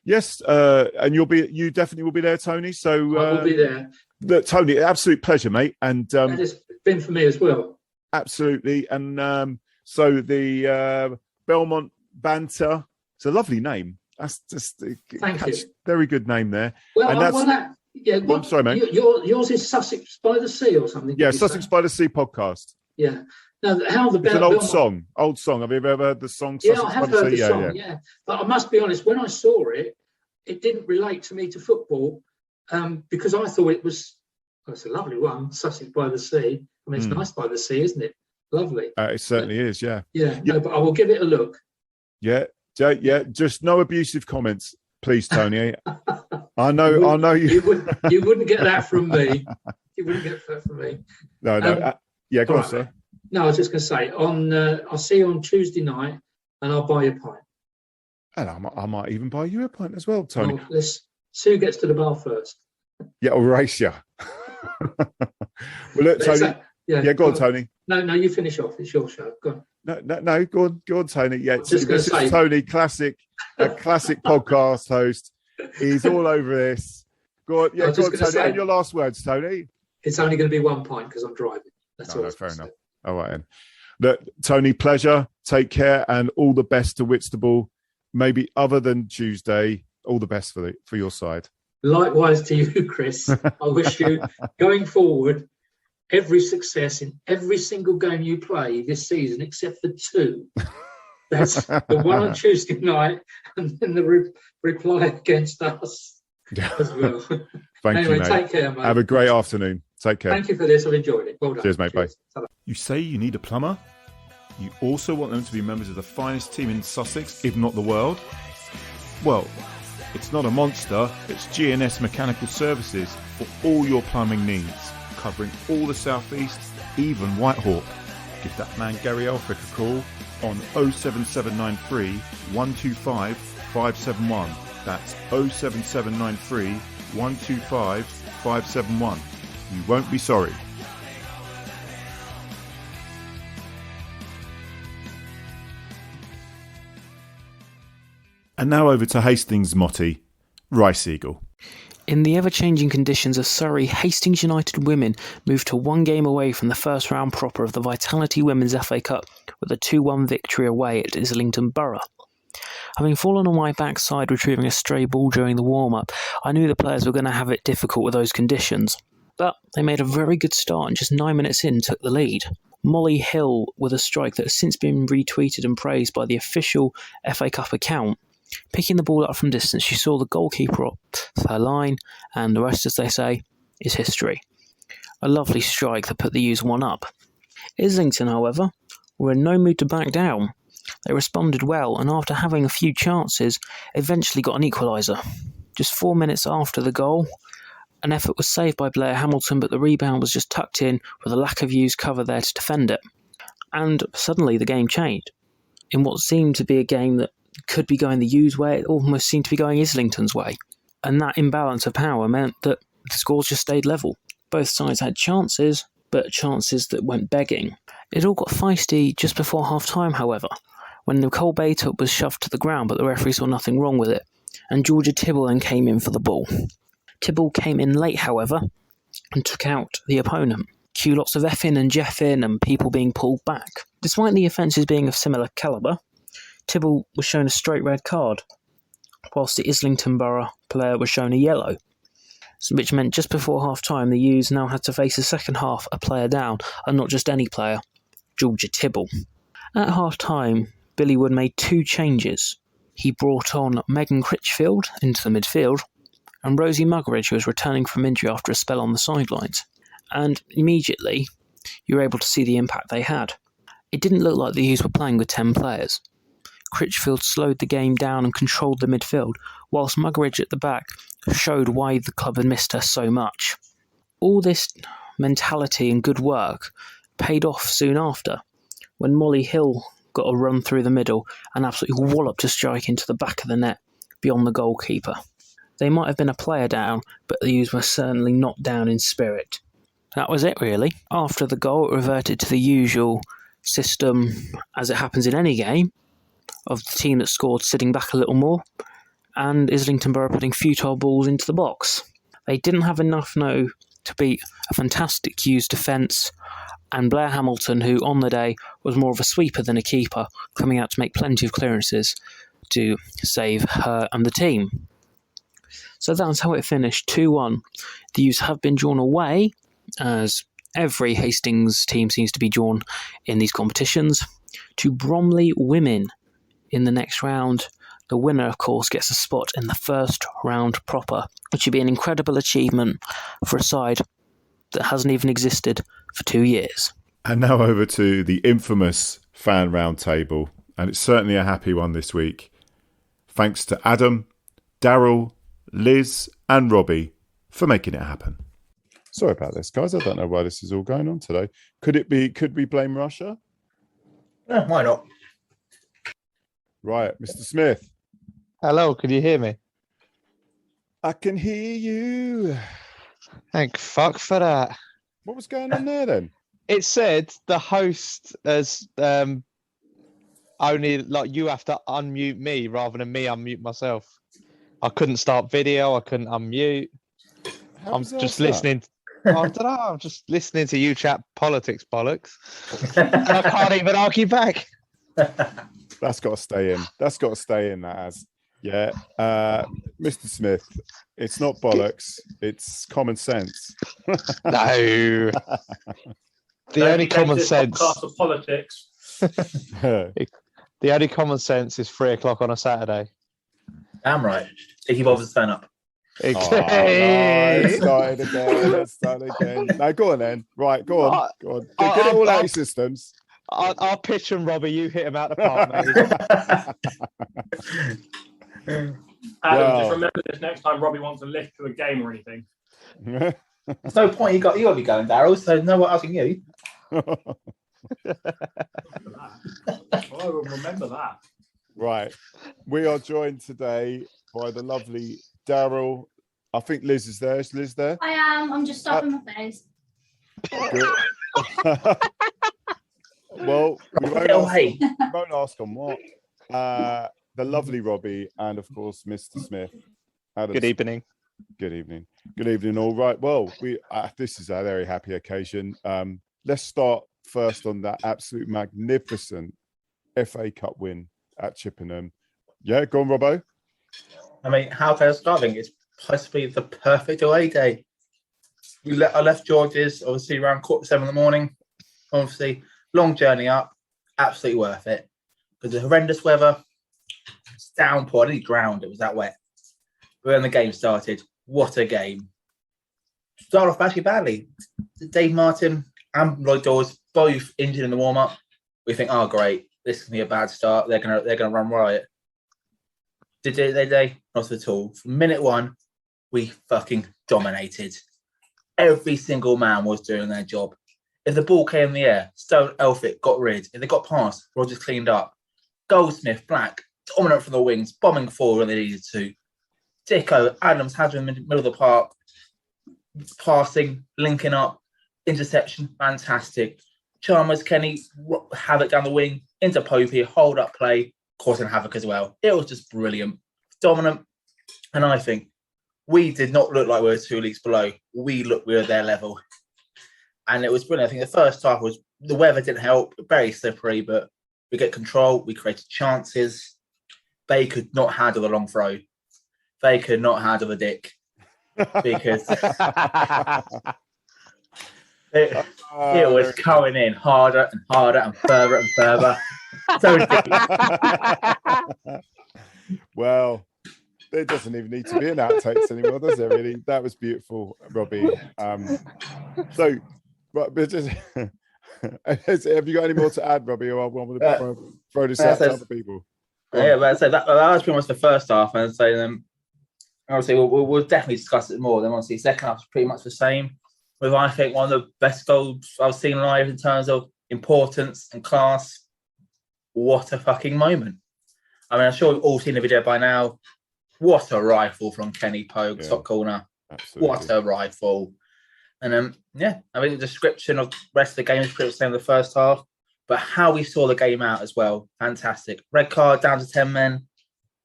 Yes, and you definitely will be there, Tony. So
I will be there.
Look, Tony, absolute pleasure, mate. And
it's been for me as well.
Absolutely. And so the Belmont Banter. It's a lovely name. That's just
thank you.
Very good name there.
Well,
and
I'm sorry, mate. Yours is Sussex by the Sea or something.
Yeah, Sussex by the Sea podcast.
Yeah. Now, it's
an old song. Old song. Have you ever heard the song?
Sussex I have heard the song. Yeah. But I must be honest. When I saw it, it didn't relate to me to football because I thought it's a lovely one, Sussex by the Sea. I mean, it's nice by the sea, isn't it? Lovely.
It certainly is. Yeah.
Yeah. No, but I will give it a look.
Yeah. Just no abusive comments, please, Tony. I know you.
You wouldn't get that from me. You wouldn't get that from me.
No. Go on, sir.
No, I was just going to say, I'll see you on Tuesday night, and I'll buy you a pint.
And I might even buy you a pint as well, Tony.
Well, let's see who gets to the bar first.
Yeah, I'll race you. Well, look, Tony. Go on, Tony.
No, you finish off. It's your show. Go on.
No, go on, Tony. Yeah, this is Tony, classic podcast host. He's all over this. Go on, Tony. And your last words, Tony.
It's only going to be 1 pint because I'm driving. That's all.
Fair enough. All right, then. Look, Tony, pleasure. Take care, and all the best to Whitstable. Maybe other than Tuesday, all the best for your side.
Likewise to you, Chris. I wish you, going forward, every success in every single game you play this season, except for 2. That's the one on Tuesday night, and then the reply against us as well.
Thank you, mate.
Take care, mate.
Have a great afternoon. Take care.
Thank you for this. I've enjoyed it. Well done.
Cheers, mate. Bye.
You say you need a plumber? You also want them to be members of the finest team in Sussex, if not the world? Well, it's not a monster, it's GS Mechanical Services for all your plumbing needs, covering all the South East, even Whitehawk. Give that man Gary Elphick a call on 07793 125 571. That's 07793 125 571. You won't be sorry. And now over to Hastings Motty RY SEGAL.
In the ever-changing conditions of Surrey, Hastings United women moved to 1 game away from the first round proper of the Vitality Women's FA Cup with a 2-1 victory away at Islington Borough. Having fallen on my backside retrieving a stray ball during the warm-up, I knew the players were going to have it difficult with those conditions. But they made a very good start and just 9 minutes in took the lead. Molly Hill with a strike that has since been retweeted and praised by the official FA Cup account. Picking the ball up from distance, she saw the goalkeeper up her line, and the rest, as they say, is history. A lovely strike that put the U's 1 up. Islington, however, were in no mood to back down. They responded well, and after having a few chances, eventually got an equaliser. Just 4 minutes after the goal, an effort was saved by Blair Hamilton, but the rebound was just tucked in with a lack of U's cover there to defend it. And suddenly the game changed. In what seemed to be a game that could be going the U's way, it almost seemed to be going Islington's way. And that imbalance of power meant that the scores just stayed level. Both sides had chances, but chances that went begging. It all got feisty just before half-time, however, when Nicole Bater was shoved to the ground, but the referee saw nothing wrong with it, and Georgia Tibble then came in for the ball. Tibble came in late, however, and took out the opponent. Cue lots of effing and jeffing and people being pulled back. Despite the offences being of similar calibre, Tibble was shown a straight red card, whilst the Islington Borough player was shown a yellow, which meant just before half-time the U's now had to face the second half a player down, and not just any player, Georgia Tibble. At half-time, Billy Wood made 2 changes. He brought on Megan Critchfield into the midfield, and Rosie Muggeridge, who was returning from injury after a spell on the sidelines. And immediately, you were able to see the impact they had. It didn't look like the U's were playing with 10 players. Critchfield slowed the game down and controlled the midfield, whilst Muggeridge at the back showed why the club had missed her so much. All this mentality and good work paid off soon after, when Molly Hill got a run through the middle and absolutely walloped a strike into the back of the net beyond the goalkeeper. They might have been a player down, but the U's were certainly not down in spirit. That was it, really. After the goal, it reverted to the usual system, as it happens in any game, of the team that scored sitting back a little more, and Islington Borough putting futile balls into the box. They didn't have enough, no, to beat a fantastic Hughes defence, and Blair Hamilton, who on the day was more of a sweeper than a keeper, coming out to make plenty of clearances to save her and the team. So that's how it finished, 2-1. The U's have been drawn away, as every Hastings team seems to be drawn in these competitions, to Bromley Women in the next round. The winner, of course, gets a spot in the first round proper, which would be an incredible achievement for a side that hasn't even existed for 2 years.
And now over to the infamous fan round table, and it's certainly a happy one this week. Thanks to Adam, Daryl, Liz and Robbie for making it happen. Sorry about this, guys. I don't know why this is all going on today. Could we blame Russia?
Yeah, why not?
Right, Mr. Smith.
Hello, can you hear me?
I can hear you.
Thank fuck for that.
What was going on there then?
It said the host has only, like, you have to unmute me rather than me unmute myself. I couldn't start video. I couldn't unmute. I'm just listening. I don't know. I'm just listening to you chat politics bollocks. And I can't even argue back.
That's got to stay in. That has. Yeah. Mr. Smith, it's not bollocks. It's common sense.
No. The only common sense.
Podcast of politics.
The only common sense is 3 o'clock on a Saturday.
Damn right. If he bothers to turn up.
Let's start again. No, go on then. Right, go on. Get it all out your systems.
I'll pitch him, Robbie. You hit him out the park, mate.
Adam, just remember this next time Robbie wants a lift to a game or anything.
There's no point. You got to be going, Daryl. So no one asking you.
I will remember that.
Right, we are joined today by the lovely Daryl. I think Liz is there. Is Liz there?
I am. I'm just stopping my face.
Well, we won't ask on what. The lovely Robbie and, of course, Mr. Smith.
Good evening.
Good evening. Good evening. All right. Well, this is a very happy occasion. Let's start first on that absolute magnificent FA Cup win at Chippenham. Yeah, go on, Robbo.
I mean, how can I start? It's possibly the perfect away day. I left George's, obviously, around 7:15 in the morning. Obviously, long journey up. Absolutely worth it. Because the horrendous weather, it's downpour. I nearly drowned. It was that wet. But when the game started, what a game. Started off actually badly. Dave Martin and Lloyd Dawes both injured in the warm-up. We think, oh, great. This can be a bad start. They're gonna run riot. Did they? Not at all. From minute one, we fucking dominated. Every single man was doing their job. If the ball came in the air, Stone Elphick got rid. If they got past, Rogers cleaned up. Goldsmith, Black, dominant from the wings, bombing forward when they needed to. Dicko, Adams had them in the middle of the park, passing, linking up, interception, fantastic. Chalmers, Kenny, havoc down the wing, into Popey, hold up play, causing havoc as well. It was just brilliant. Dominant. And I think we did not look like we were 2 leagues below. We were their level. And it was brilliant. I think the first half was, the weather didn't help, very slippery, but we get control, we created chances. They could not handle the long throw. They could not handle the dick. Because it was coming in harder and harder and further and further. So deep.
Well, there doesn't even need to be an outtakes anymore, does there? Really, that was beautiful, Robbie. So, but just, have you got any more to add, Robbie? Or I want to throw this out to other people.
Yeah, but so that was pretty much the first half, and so obviously we'll definitely discuss it more. Then obviously second half is pretty much the same. With I think one of the best goals I've seen live in terms of importance and class. What a fucking moment! I mean, I'm sure we've all seen the video by now. What a rifle from Kenny Pogue, top corner.
Absolutely.
What a rifle! And I think the description of the rest of the game is pretty much the same in the first half. But how we saw the game out as well, fantastic. Red card down to 10 men,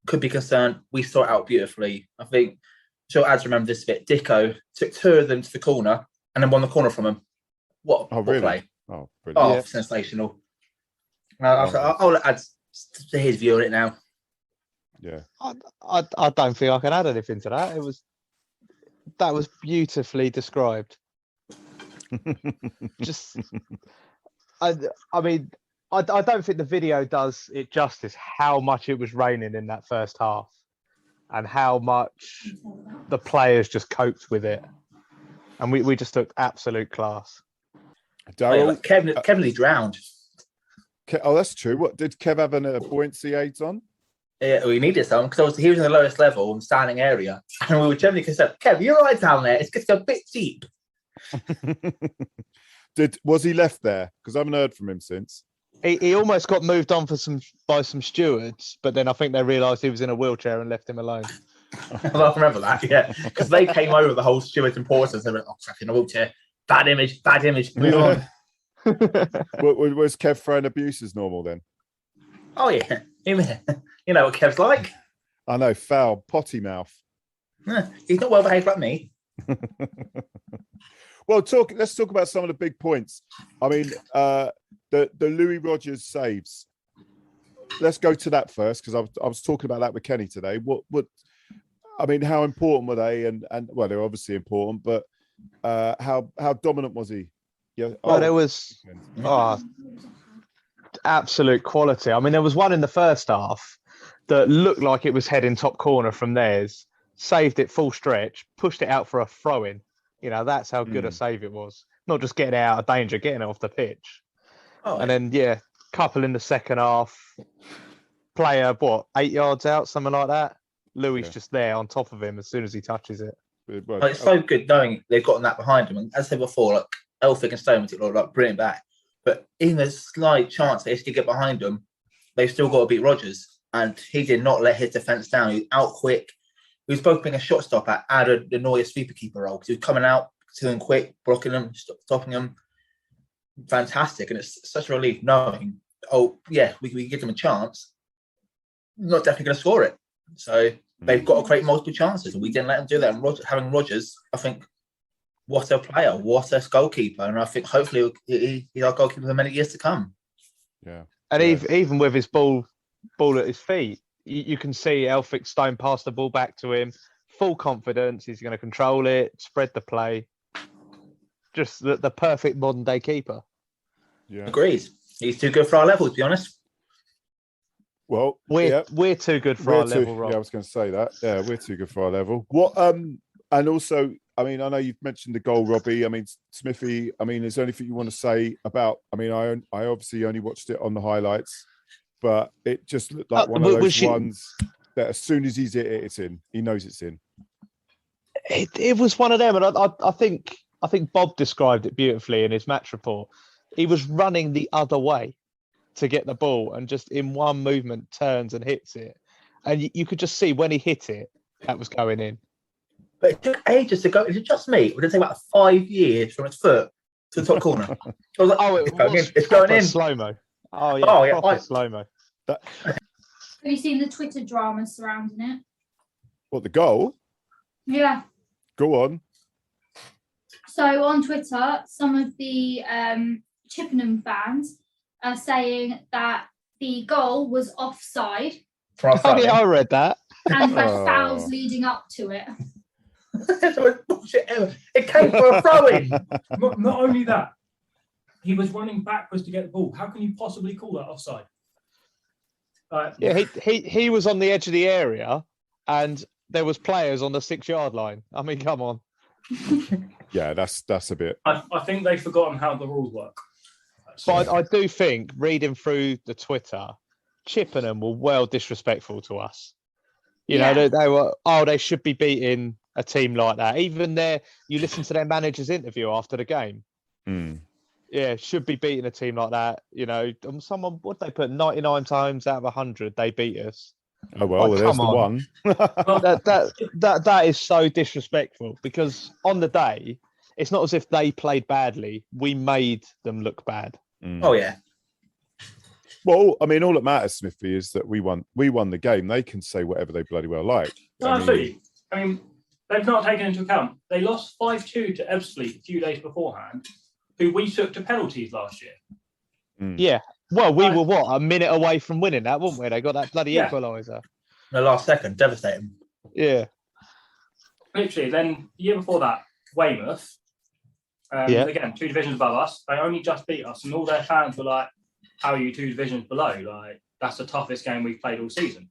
could be concerned. We saw it out beautifully. I think, I'm sure Ads remember this bit. Dicko took 2 of them to the corner and then won the corner from him. What a play.
Oh, brilliant.
Oh, sensational. I'll let Ads to his view on it now.
Yeah.
I don't think I can add anything to that. That was beautifully described. Just... I mean, I don't think the video does it justice how much it was raining in that first half and how much the players just coped with it. And we just took absolute class.
Daryl,
Kevin drowned.
Oh, that's true. What did Kev have a buoyancy aids on?
Yeah, we needed some because he was in the lowest level and standing area. And we were generally concerned, Kev, you're right down there. It's just a bit deep.
Was he left there? Because I haven't heard from him since.
He almost got moved on by some stewards, but then I think they realised he was in a wheelchair and left him alone.
I remember that, yeah, because they came over the whole steward's importance. They went, "Oh, fucking wheelchair, bad image, move on."
Was Kev throwing abuse as normal then?
Oh yeah, you know what Kev's like.
I know, foul, potty mouth.
He's not well behaved like me.
Well, let's talk about some of the big points. I mean, the Louis Rogers saves. Let's go to that first because I was talking about that with Kenny today. What I mean, how important were they? And well, they're obviously important, but how dominant was he? Yeah.
Well, there was absolute quality. I mean, there was one in the first half that looked like it was heading top corner from theirs, saved it full stretch, pushed it out for a throw-in. You know, that's how good a save it was. Not just getting it out of danger, getting it off the pitch. And then, couple in the second half. Player, 8 yards out, something like that. Louis just there on top of him as soon as he touches it.
It's so good knowing they've gotten that behind him. And as I said before, like Elphick and Stone look brilliant back. But even a slight chance they could get behind him, they've still got to beat Rogers. And he did not let his defence down. He was out quick. He was both being a shot stopper and a Neuer sweeper keeper role. He was coming out, doing quick, blocking them, stopping them. Fantastic. And it's such a relief knowing, we give them a chance. Not definitely going to score it. So they've got to create multiple chances. And we didn't let them do that. And having Rogers, I think, what a player, what a goalkeeper. And I think hopefully he's our goalkeeper for many years to come.
Yeah.
And even with his ball at his feet, you can see Elphick Stone pass the ball back to him. Full confidence. He's going to control it, spread the play. Just the perfect modern day keeper.
Yeah.
Agrees. He's too good for our level, to be honest.
Well,
we're too good for our level, Rob.
Yeah, I was going to say that. Yeah, we're too good for our level. What? And also, I mean, I know you've mentioned the goal, Robbie. I mean, Smithy. I mean, is there anything you want to say about? I mean, I obviously only watched it on the highlights, but it just looked like one of those ones that as soon as he's hit it, it's in. He knows it's in.
It was one of them, and I think Bob described it beautifully in his match report. He was running the other way to get the ball and just in one movement turns and hits it. And you could just see when he hit it, that was going in.
But it took ages to go. Is it just me? It would take about 5 years from his foot to the top corner. I was like, it's going in.
Slow-mo. Oh, yeah, slow-mo.
Have you seen the Twitter drama surrounding it?
What, the goal?
Yeah.
Go on.
So on Twitter, some of the Chippenham fans are saying that the goal was offside.
I read that.
And had fouls leading up to it.
It came for a throw-in.
Not only that, he was running backwards to get the ball. How can you possibly call that offside?
Yeah, he was on the edge of the area, and there was players on the 6-yard line. I mean, come on.
Yeah, that's a bit.
I think they've forgotten how the rules work.
But I do think, reading through the Twitter, Chippenham were well disrespectful to us. You know, they were, they should be beating a team like that. Even you listen to their manager's interview after the game. Yeah, should be beating a team like that. You know, what they put 99 times out of 100, they beat us.
Oh, well, there's the one.
that is so disrespectful, because on the day, it's not as if they played badly. We made them look bad.
Oh, yeah.
Well, I mean, all that matters, Smithy, is that we won the game. They can say whatever they bloody well like.
No, absolutely. I mean, they've not taken into account. They lost 5-2 to Ebbsfleet a few days beforehand, who we took to penalties last year.
Yeah. Well, we were, a minute away from winning that, weren't we? They got that bloody equaliser.
The last second, devastating.
Yeah.
Literally, then the year before that, Weymouth, again, 2 divisions above us, they only just beat us, and all their fans were like, how are you 2 divisions below? Like, that's the toughest game we've played all season.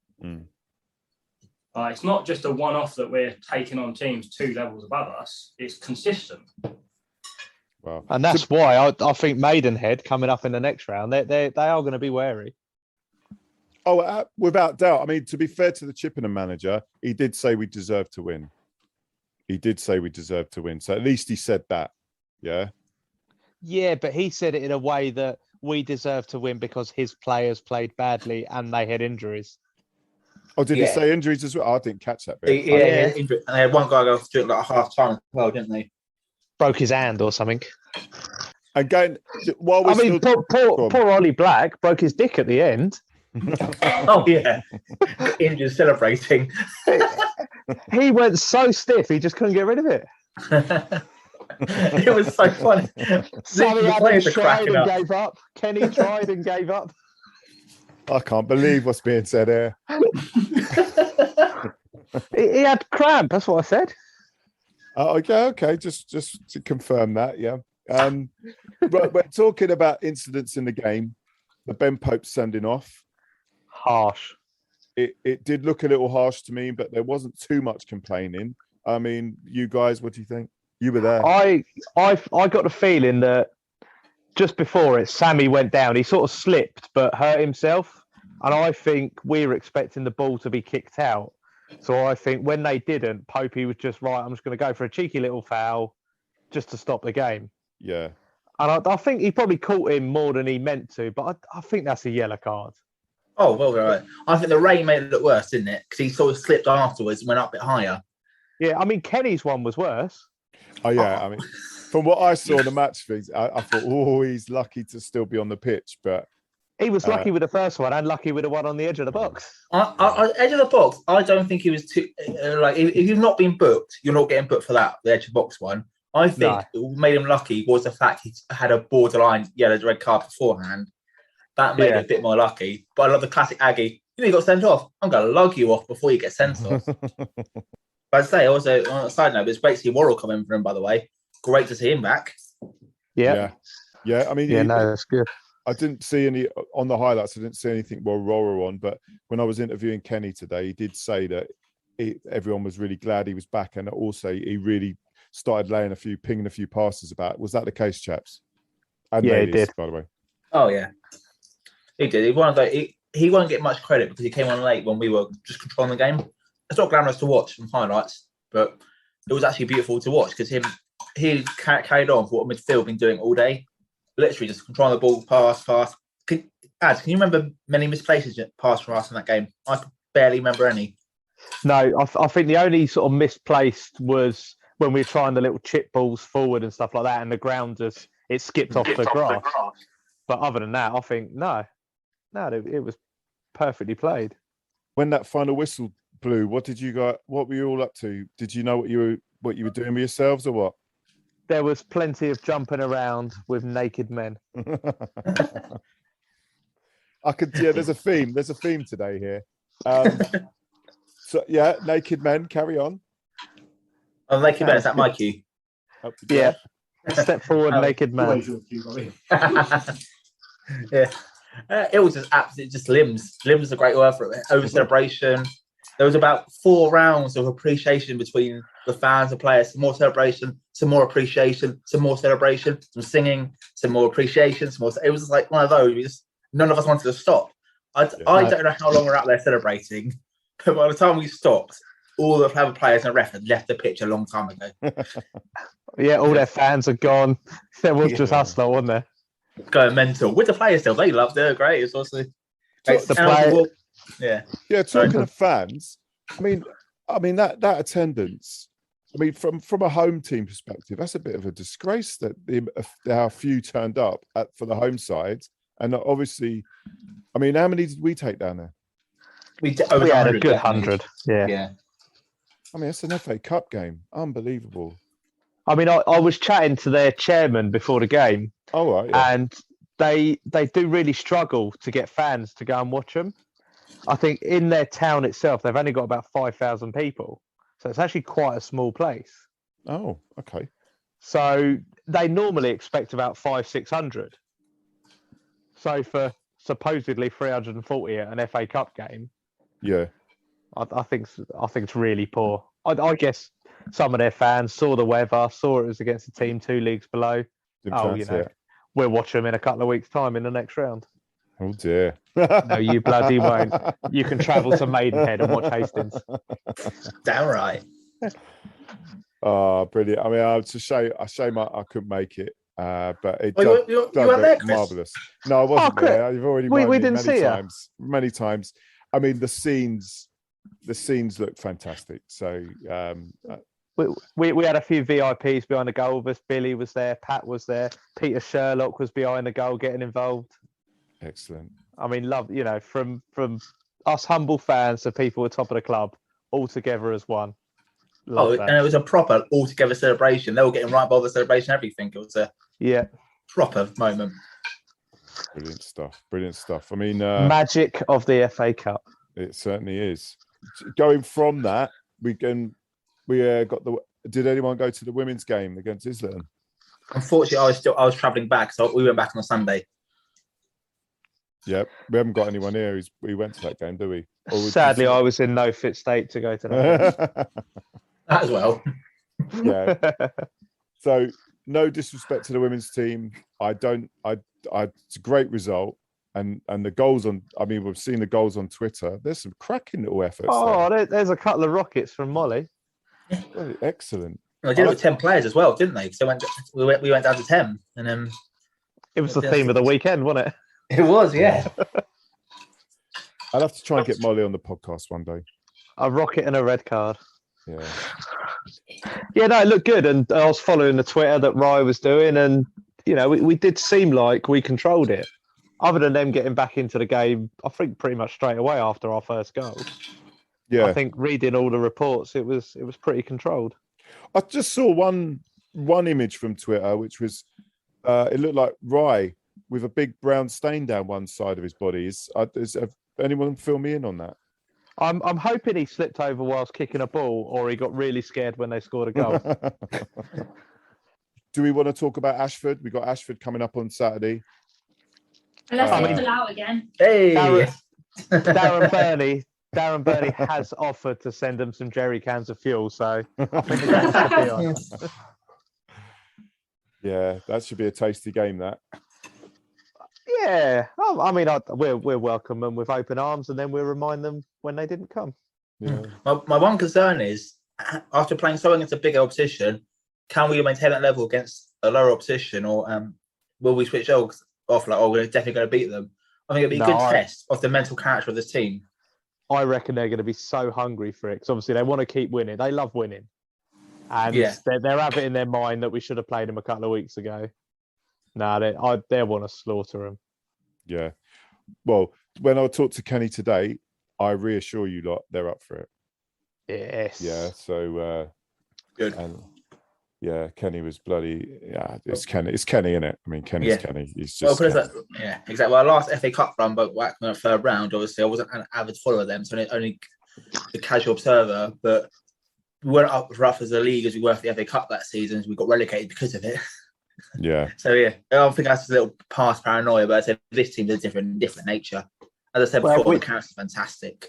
It's not just a one-off that we're taking on teams 2 levels above us. It's consistent.
Wow.
And that's why I think Maidenhead coming up in the next round, they are going to be wary.
Oh, without doubt. I mean, to be fair to the Chippenham manager, he did say we deserve to win. So at least he said that. Yeah. Yeah,
but he said it in a way that we deserve to win because his players played badly and they had injuries.
Oh, did he say injuries as well? I didn't catch that bit.
And they had one guy go through it like half time as well, didn't they?
Broke his hand or something.
Again, while we
poor Ollie Black broke his dick at the end.
Oh yeah, injured celebrating.
He went so stiff, he just couldn't get rid of it.
It was so funny.
Sammy Adams tried and gave up. Kenny tried and gave up.
I can't believe what's being said here.
He had cramp. That's what I said.
Okay. Just to confirm that, yeah. Right, we're talking about incidents in the game. The Ben Pope sending off.
Harsh.
It did look a little harsh to me, but there wasn't too much complaining. I mean, you guys, what do you think? You were there.
I got the feeling that just before it, Sammy went down. He sort of slipped but hurt himself. And I think we were expecting the ball to be kicked out. So I think when they didn't, Popey was just, right, I'm just going to go for a cheeky little foul just to stop the game.
Yeah.
And I think he probably caught him more than he meant to, but I think that's a yellow card.
Oh, well, right. I think the rain made it look worse, didn't it? Because he sort of slipped afterwards and went up a bit higher.
Yeah, I mean, Kenny's one was worse.
Oh, yeah. I mean, from what I saw in the match things, I thought, he's lucky to still be on the pitch. But
he was lucky with the first one and lucky with the one on the edge of the box.
Edge of the box, I don't think he was too... if you've not been booked, you're not getting booked for that, the edge of the box one. I think what made him lucky was the fact he had a borderline yellow red card beforehand. That made it a bit more lucky. But I love the classic Aggie. You got sent off. I'm going to lug you off before you get sent off. But I'd say also, on a side note, it's great to see Worrell come in for him, by the way. Great to see him back.
Yeah. I mean,
that's good.
I didn't see any on the highlights. I didn't see anything Worrell on. But when I was interviewing Kenny today, he did say that everyone was really glad he was back. And also, he really started pinging a few passes about. Was that the case, chaps? And
he did.
By the way.
Oh, yeah. He did. He won't get much credit because he came on late when we were just controlling the game. It's not glamorous to watch from highlights, but it was actually beautiful to watch because he carried on for what midfield been doing all day. Literally just controlling the ball, pass. Can you remember many misplaces pass for us in that game? I could barely remember any.
No, I think the only sort of misplaced was when we were trying the little chip balls forward and stuff like that, and the ground it skipped off the grass. But other than that, I think no, it was perfectly played.
When that final whistle blew, what were you all up to? Did you know what you were doing with yourselves or what?
There was plenty of jumping around with naked men.
There's a theme. There's a theme today here. So yeah, naked men. Carry on.
Oh, naked men. Is that my cue?
Yeah. Step forward, naked man.
Yeah. It was just absolutely just limbs. Limbs is a great word for it. Over celebration. There was about 4 rounds of appreciation between the fans and players. Some more celebration, some more appreciation, some more celebration, some singing, some more appreciation, some more. It was just like one of those. None of us wanted to stop. I don't know how long we're out there celebrating, but by the time we stopped, all the other players and ref had left the pitch a long time ago.
Yeah, all their fans are gone. There was just us, though, wasn't there?
Going mental with the players still. They loved it. Great. It's also
the play.
Yeah.
Talking of fans, I mean that attendance. I mean, from a home team perspective, that's a bit of a disgrace that how few turned up for the home side. And obviously, I mean, how many did we take down there?
We had a
good 100. Yeah.
I mean, it's an FA Cup game. Unbelievable.
I mean, I was chatting to their chairman before the game.
Oh, right. Yeah.
And they do really struggle to get fans to go and watch them. I think in their town itself, they've only got about 5,000 people. So it's actually quite a small place.
Oh, okay.
So they normally expect about 500-600. So for supposedly 340 at an FA Cup game,
yeah,
I think it's really poor. I guess some of their fans saw the weather, saw it was against a team 2 leagues below. We'll watch them in a couple of weeks' time in the next round.
Oh dear!
No, you bloody won't. You can travel to Maidenhead and watch Hastings.
Damn right.
Oh, brilliant! I mean, it's a shame I couldn't make it. But it
you weren't there, Chris?
Marvelous. No, I wasn't there. You've already
we didn't see it
many times. I mean, the scenes look fantastic. So
we had a few VIPs behind the goal of us. Billy was there, Pat was there, Peter Sherlock was behind the goal getting involved.
Excellent.
I mean, love, from us humble fans to people at the top of the club, all together as one.
And it was a proper all-together celebration. They were getting right by the celebration, everything. It was a proper moment.
Brilliant stuff. I mean,
magic of the FA Cup.
It certainly is. Going from that, we got the. Did anyone go to the women's game against Islington?
Unfortunately, I was travelling back, so we went back on a Sunday.
Yep, we haven't got anyone here who went to that game, do we?
Sadly, I was in no fit state to go to that.
That as well.
Yeah. So, no disrespect to the women's team. It's a great result. And the goals we've seen the goals on Twitter. There's some cracking little efforts.
Oh, there's a couple of rockets from Molly.
Very excellent.
They did it with 10 players as well, didn't they? So we went down to 10. And
it was the theme of the weekend, wasn't it?
It was, yeah.
I'll have to try and get Molly on the podcast one day.
A rocket and a red card.
Yeah.
Yeah, no, it looked good. And I was following the Twitter that Rye was doing. And, we did seem like we controlled it. Other than them getting back into the game, I think pretty much straight away after our first goal.
Yeah.
I think reading all the reports, it was pretty controlled.
I just saw one image from Twitter, which was it looked like Rye with a big brown stain down one side of his body. Is anyone fill me in on that?
I'm hoping he slipped over whilst kicking a ball, or he got really scared when they scored a goal.
Do we want to talk about Ashford? We got Ashford coming up on Saturday.
Unless they pull out again.
Hey,
Darren Burney has offered to send them some jerry cans of fuel, so I think that should be on.
Yeah, that should be a tasty game. That.
Yeah, we'll welcome them with open arms, and then we'll remind them when they didn't come.
Yeah.
My one concern is, after playing so against a bigger opposition, can we maintain that level against a lower opposition, or will we switch off? We're definitely going to beat them. I think it'll be a good test of the mental character of this team.
I reckon they're going to be so hungry for it, because obviously they want to keep winning. They love winning. And they're have it in their mind that we should have played them a couple of weeks ago. No, they want to slaughter them.
Yeah. Well, when I talked to Kenny today, I reassure you lot they're up for it.
Yes.
Yeah. So
good.
And yeah, Kenny was bloody. Yeah, it's Kenny, isn't it? I mean, Kenny's Kenny. He's just.
Yeah, exactly. Well, our last FA Cup run, but back in the third round, obviously, I wasn't an avid follower of them, so only the casual observer. But we weren't up rough as a league as we were for the FA Cup that season. So we got relegated because of it.
Yeah.
So yeah, I think that's a little past paranoia, but I said this team's a different nature. As I said before, the character's fantastic.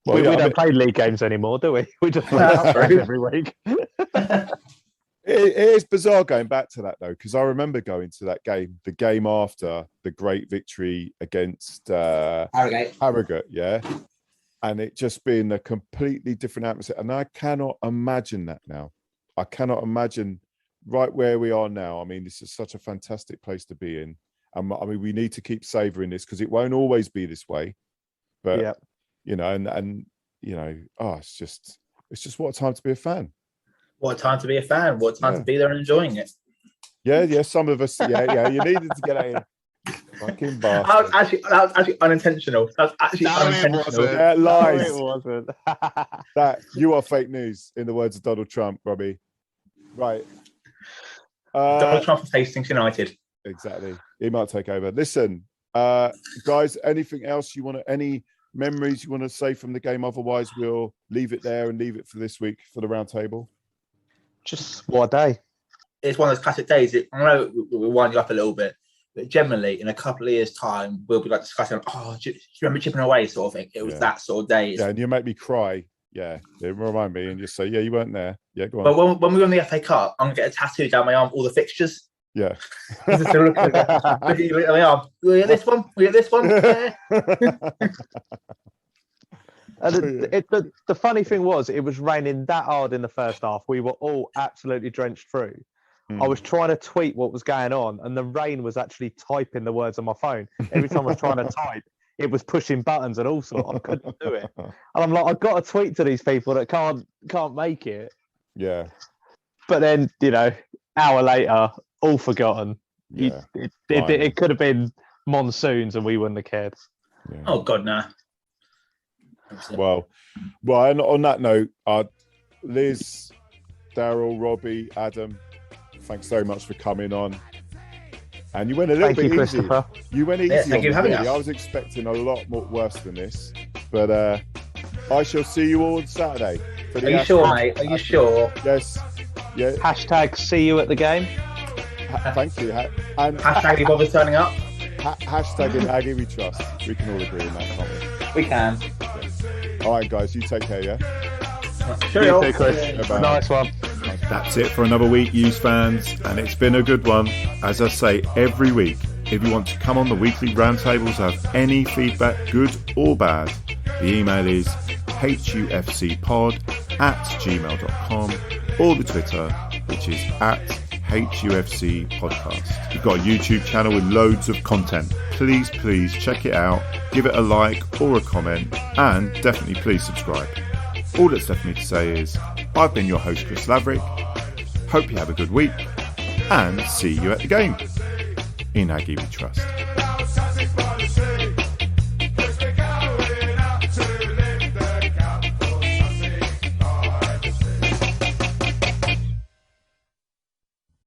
Well, we don't play league games anymore, do we? We just play every week.
It is bizarre going back to that, though, because I remember going to that game, the game after the great victory against Harrogate, yeah, and it just being a completely different atmosphere. And I cannot imagine that now. I cannot imagine right where we are now. I mean, this is such a fantastic place to be in. I mean, we need to keep savouring this because it won't always be this way. But you know, and you know, it's just what a time to be a fan.
What a time to be a fan. What a time to be there and enjoying it.
Yeah. Some of us, yeah. You needed to get out here. Fucking bastard.
That was actually unintentional. That was actually unintentional.
Yeah, lies.
No, it wasn't.
That you are fake news, in the words of Donald Trump, Robbie. Right.
Donald Trump of Hastings United.
Exactly. He might take over. Listen, guys, anything else you want to, any memories you want to say from the game? Otherwise, we'll leave it there and leave it for this week for the round table.
Just what a day.
It's one of those classic days. I know we'll wind you up a little bit, but generally in a couple of years' time, we'll be like discussing, do you remember chipping away sort of thing? It was that sort of day.
Yeah, and you make me cry. Yeah, it remind me and just say, yeah, you weren't there. Yeah, go on.
But when we won the FA Cup, I'm going to get a tattoo down my arm, all the fixtures.
Yeah.
Look at my arm. We get this one. We get this one.
And the funny thing was, it was raining that hard in the first half. We were all absolutely drenched through. I was trying to tweet what was going on, and the rain was actually typing the words on my phone. Every time I was trying to type, it was pushing buttons and all sorts. I couldn't do it. And I'm like, I've got to tweet to these people that can't make it.
Yeah.
But then, you know, hour later, all forgotten.
Yeah.
It could have been monsoons and we wouldn't have cared.
Yeah.
Oh, God, no.
Well, and on that note, Liz, Daryl, Robbie, Adam, thanks very much for coming on. And you went a little bit easy.
Christopher.
You went easy.
Thank you for having us.
I was expecting a lot more worse than this, but I shall see you all on Saturday.
Are you sure, mate? Are you sure?
Yes. Yeah.
Hashtag see you at the game.
Thank you. And
hashtag you bother turning up.
Hashtag in Aggie we trust. We can all agree on that, can't
we? We can.
Yeah. All right, guys. You take care. Yeah.
Sure.
You too, Chris. Nice one.
That's it for another week, Use fans, and it's been a good one. As I say every week, if you want to come on the weekly roundtables, have any feedback, good or bad, the email is hufcpod@gmail.com, or the Twitter, which is @HUFC podcast. We've got a YouTube channel with loads of content. Please check it out, give it a like or a comment, and definitely please subscribe. All that's left me to say is, I've been your host, Chris Laverick. Hope you have a good week, and see you at the game. In Aggie we trust.